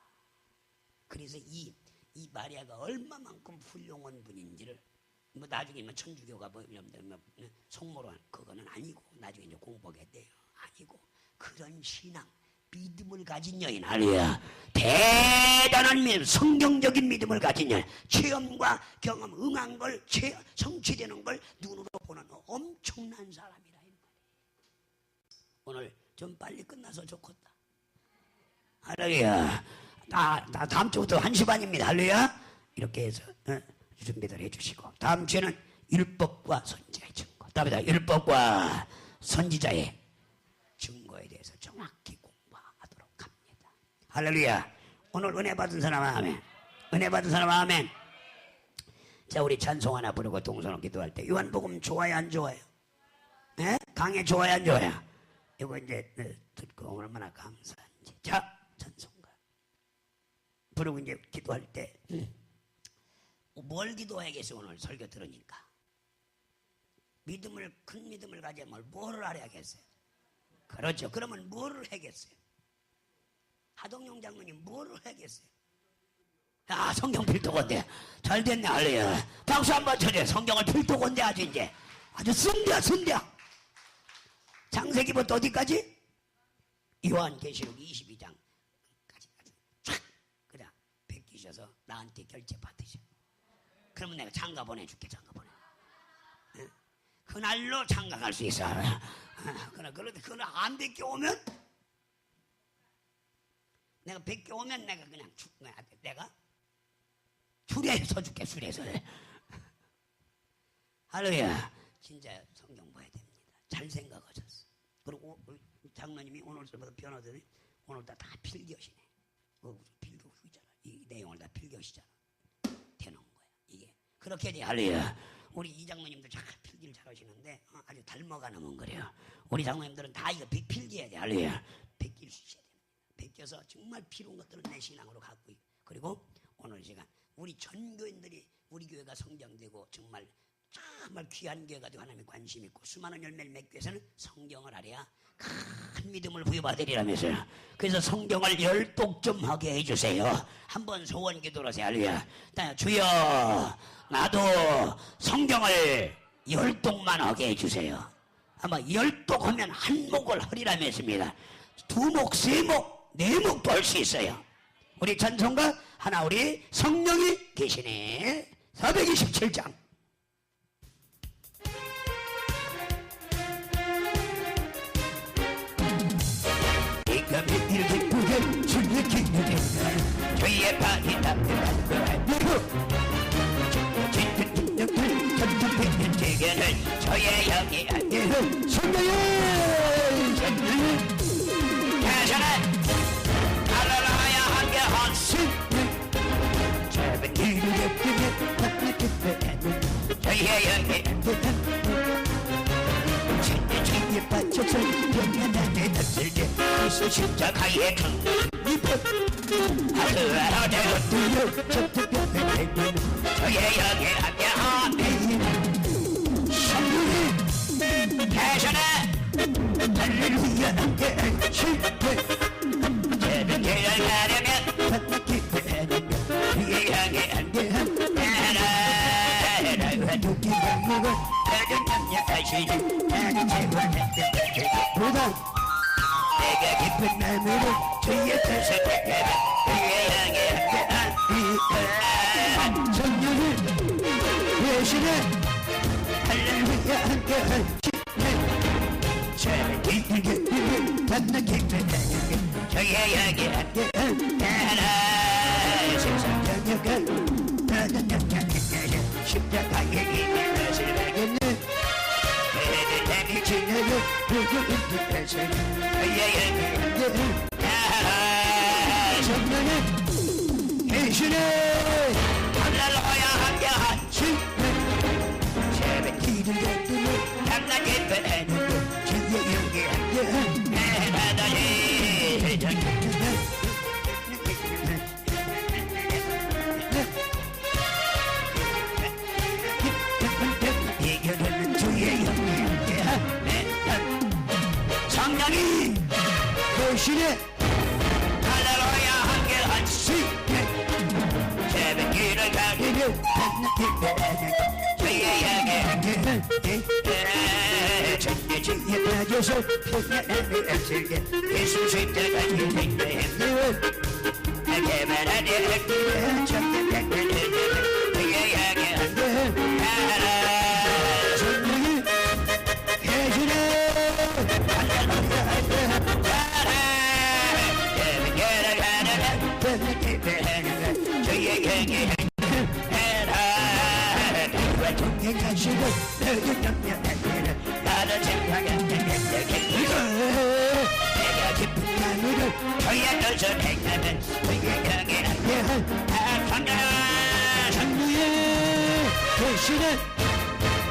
그래서 이 마리아가 얼마만큼 훌륭한 분인지를 뭐 나중에 뭐 천주교가 뭐 성모로 그거는 아니고 나중에 이제 공부하게 돼요. 아니고 그런 신앙 믿음을 가진 여인 할렐루야. 대단한 믿음, 성경적인 믿음을 가진 여인, 체험과 경험, 응한 걸 성취되는 걸 눈으로 보는 엄청난 사람이라. 오늘 좀 빨리 끝나서 좋겠다. 할렐루야. 다음 주부터 1시 반입니다. 할렐루야. 이렇게 해서 준비를 해주시고 다음 주에는 율법과 선지자의 증거, 답니다. 율법과 선지자의 증거에 대해서 정확히 공부하도록 합니다. 할렐루야. 오늘 은혜 받은 사람 아멘. 은혜 받은 사람 아멘. 자, 우리 찬송 하나 부르고 동서로 기도할 때 요한복음 좋아요 안 좋아요? 강해 좋아요 안 좋아요? 이거 이제 듣고 얼마나 감사한지. 자, 찬송가 부르고 이제 기도할 때 뭘 기도해야겠어요? 오늘 설교 들으니까 믿음을 큰 믿음을 가지면 뭐를 알아야겠어요? 그렇죠. 그러면 뭐를 해야겠어요? 하동용 장로님 뭐를 해야겠어요? 아, 성경 필독건데 잘 됐네. 할렐루야. 박수 한번 쳐줘요. 성경을 필독건데 아주 이제 아주 쓴대야. 창세기부터 어디까지? 요한계시록 22장까지 아주 쫙 그냥 베끼셔서 나한테 결제 받으셔. 그러면 내가 장가 보내줄게. 장가 보내. 그날로 장가 갈 수 있어. 그런데 그날 안 베껴오면 내가 베껴오면 내가 그냥 내가 수레서 줄게. 수레서. 할렐루야. 진짜 성경 봐야 됩니다. 잘 생각하셨어. 그리고 장로님이 오늘부터 변호더니 오늘 다 필기하시네. 필기 후잖아. 이 내용을 다 필기하시잖아. 되는 거야. 이게 그렇게 돼. 할렐루야. 우리 이 장로님도 잘 필기를 잘하시는데 아주 닮아가는 거래요. 우리 장로님들은 다 이거 필기해야 돼. 할렐루야. 베낄 수 있어야 됩니다. 베껴서 정말 필요한 것들을 내 신앙으로 갖고 있고, 그리고 오늘 시간 우리 전 교인들이 우리 교회가 성장되고 정말 귀한 교회가 되고 하나님의 관심 있고 수많은 열매를 맺기 위해서는 성경을 알아야 큰 믿음을 부여받으리라면서요. 그래서 성경을 10독 하게 해주세요. 한번 소원 기도로 하세요. 할렐루야. 주여 나도 성경을 10독만 하게 해주세요. 아마 10독 하면 한 목을 허리라면서입니다. 2목, 3목, 4목도 할 수 있어요. 우리 찬송가 하나 우리 성령이 계시네. 427장. 내가 믿을 기쁘게 주의 기쁘게 주의 발이 따뜻한 걸 전투피는 제게는 저의 영이 아니는 성령이 괜찮아. 예수 십자가에 하늘하라 저의 영에 함께하며 성령이 대전에 할렐루야 새벽길을 가려면 그의 향해 함께하라 모든 염려하시는 나는 보다 내가 깊은 마음으로 주의 뜻을 택하라 그의 향해 함께하리 성령을 대신에 할렐루야 함께하시네 새벽길을 만나 깊은 마음으로 주의 향해 함께하라 세상 저녁을 나는 염려하시는 십자가의 힘을 것을 알겠네 그래도 내게 지나요 누구인 듯해서 그의 영에 성령의 대신에 할렐루야 함께하시네 새벽길을 걷는 담나 깊은 하늘로 주의 영에 함께하다니 성령이 대신에 할렐루야 함께하시네 새벽길을 가리며 주의 영에 천지에 빠져서 평안함을 얻으려 예수 십자가의 행위에 내게 말하니 천지백을 주의 영에 함께하라 성령이 대신에 동행하시고 너를 염려하시는 나를 생각하는 내가 깊은 마음으로 저의 뜻을 행하는 그의 영에 함께한 성령의 대신에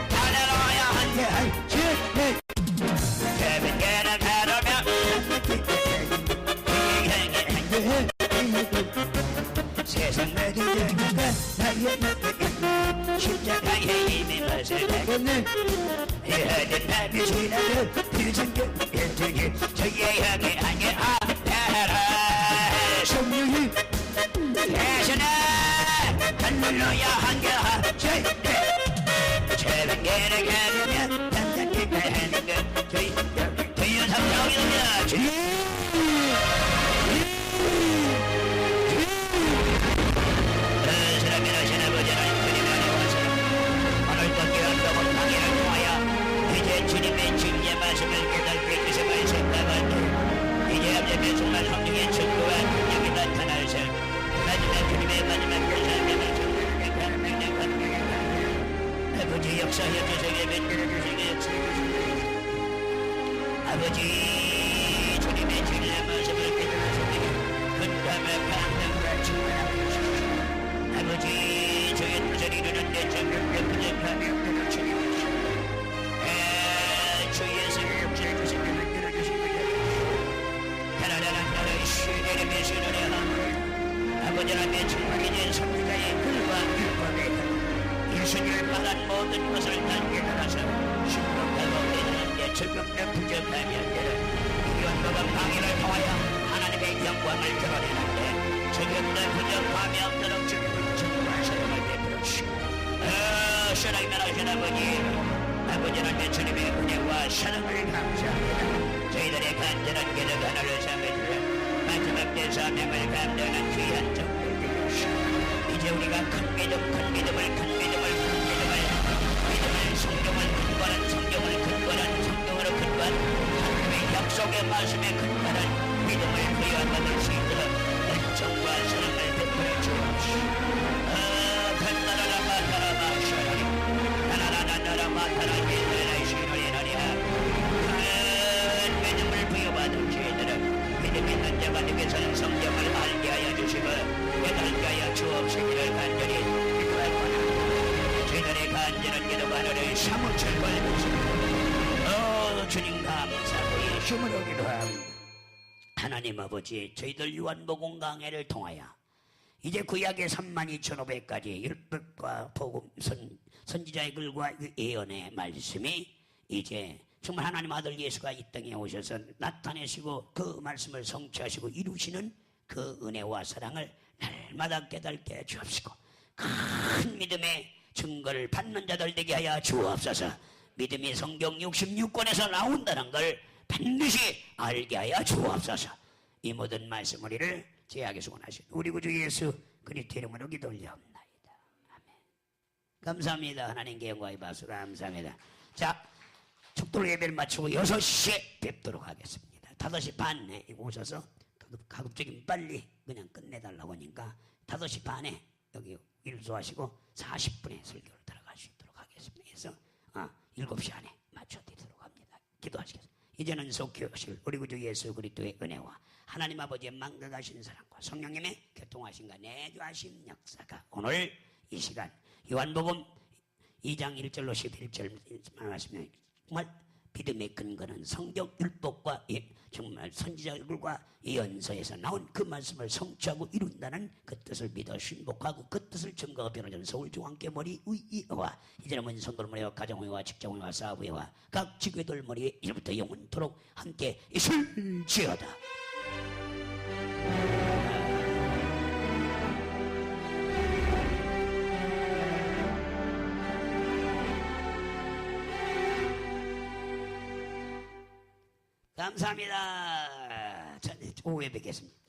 할렐루야 함께하시네 새벽길을 가르며 그의 영에 세상 모든 영광과 나의 나의 십자가의 힘이 것을 알겠네 이하는 남이 지나도 비전격 일등이 저의 영에 함께하라 성령이 대신에 할렐루야 함께하시네 새벽길을 가르며 담담히 가는 것 저희 삼성입니다 주님의 진리의 말씀을 깨닫게 주심을 생각할 때 이제 아버지의 정말 성령의 증거와 능력이 나타나서 마지막 주님의 마지막 결산의 말씀을 깨닫는 아버지 역사해 주시게 만들어 주시게 역사해 주시게 아버지 주님의 진리의 말씀을 깨닫으시게 근감의 강력과 충만하게 주시옵소서 아버지 저의 뜻을 이루는 데 정력과 부족함이 없도록 주님을 주 예수를 용서해 주시고 만들어 주시고 하나라는 나라의 시대를 메시노래 하물 아버지라면 정말이된 선지자의 글과 율법에 예수님을 말한 모든 것을 단계 따라서 신복하고 되는데 즐겁게 부족함이 아니라 연법은 방해를 통하여 하나님의 영광을 드러내는데 즐겁게 부족함이 없도록 주님을 증거하시는 걸 베풀어 주시고 신앙이 나라신 아버지는 주님의 은혜와 사랑을 감사합니다. 저희들의 간절한 기도 하나를 삼으시라 마지막 때 사명을 감당한 귀한 정도 되시오. 이제 우리가 큰 믿음을 성경을 근거한 하나님의 약속의 말씀에 근거한 믿음을 부여받을 수 있도록 은총과 사랑을 베풀어 주옵시오. 성경을 알게 하여 주시고 깨닫게 하여 주옵시기를 간절히 기도하거나 저희들의 간절한 기도 하나를 사무칠 걸으시고 주님 감사하고 예수님으로 기도합니다. 하나님 아버지 저희들 요한복음 강해를 통하여 이제 구약의 32,500가지 율법과 복음 선지자의 글과 예언의 말씀이 이제 정말 하나님 아들 예수가 이 땅에 오셔서 나타내시고 그 말씀을 성취하시고 이루시는 그 은혜와 사랑을 날마다 깨닫게 주옵시고 큰 믿음의 증거를 받는 자들 되게 하여 주옵소서. 믿음이 성경 66권에서 나온다는 걸 반드시 알게 하여 주옵소서. 이 모든 말씀 우리를 제하게 수고하신 우리 구주 예수 그리스도 이름으로 기도 올려옵나이다. 아멘. 감사합니다. 하나님께 영광의 박수 감사합니다. 자, 축도로 예배를 마치고 6시에 뵙도록 하겠습니다. 5시 반에 오셔서 가급적이면 빨리 그냥 끝내달라고 하니까 5시 반에 여기 일소하시고 40분에 설교를 들어갈 수 있도록 하겠습니다. 그래서 7시 안에 맞춰드리도록 합니다. 기도하시겠습니다. 이제는 속히 우리 구주 예수 그리스도의 은혜와 하나님 아버지의 망각하신 사랑과 성령님의 교통하신가 내주하신 역사가 오늘 이 시간 요한복음 2장 1절로 11절 말씀하시면 정말 믿음의 근거는 성경 율법과 정말 선지자들과 예언서에서 나온 그 말씀을 성취하고 이룬다는 그 뜻을 믿어 신복하고 그 뜻을 증거하고 변호하는 서울중앙교 머리 의와 이제는 문성돌머리와 가정회와 직장회와 사업회와 각 지교들 머리에 이제부터 영원토록 함께 있을지어다. 감사합니다. 오후에 뵙겠습니다.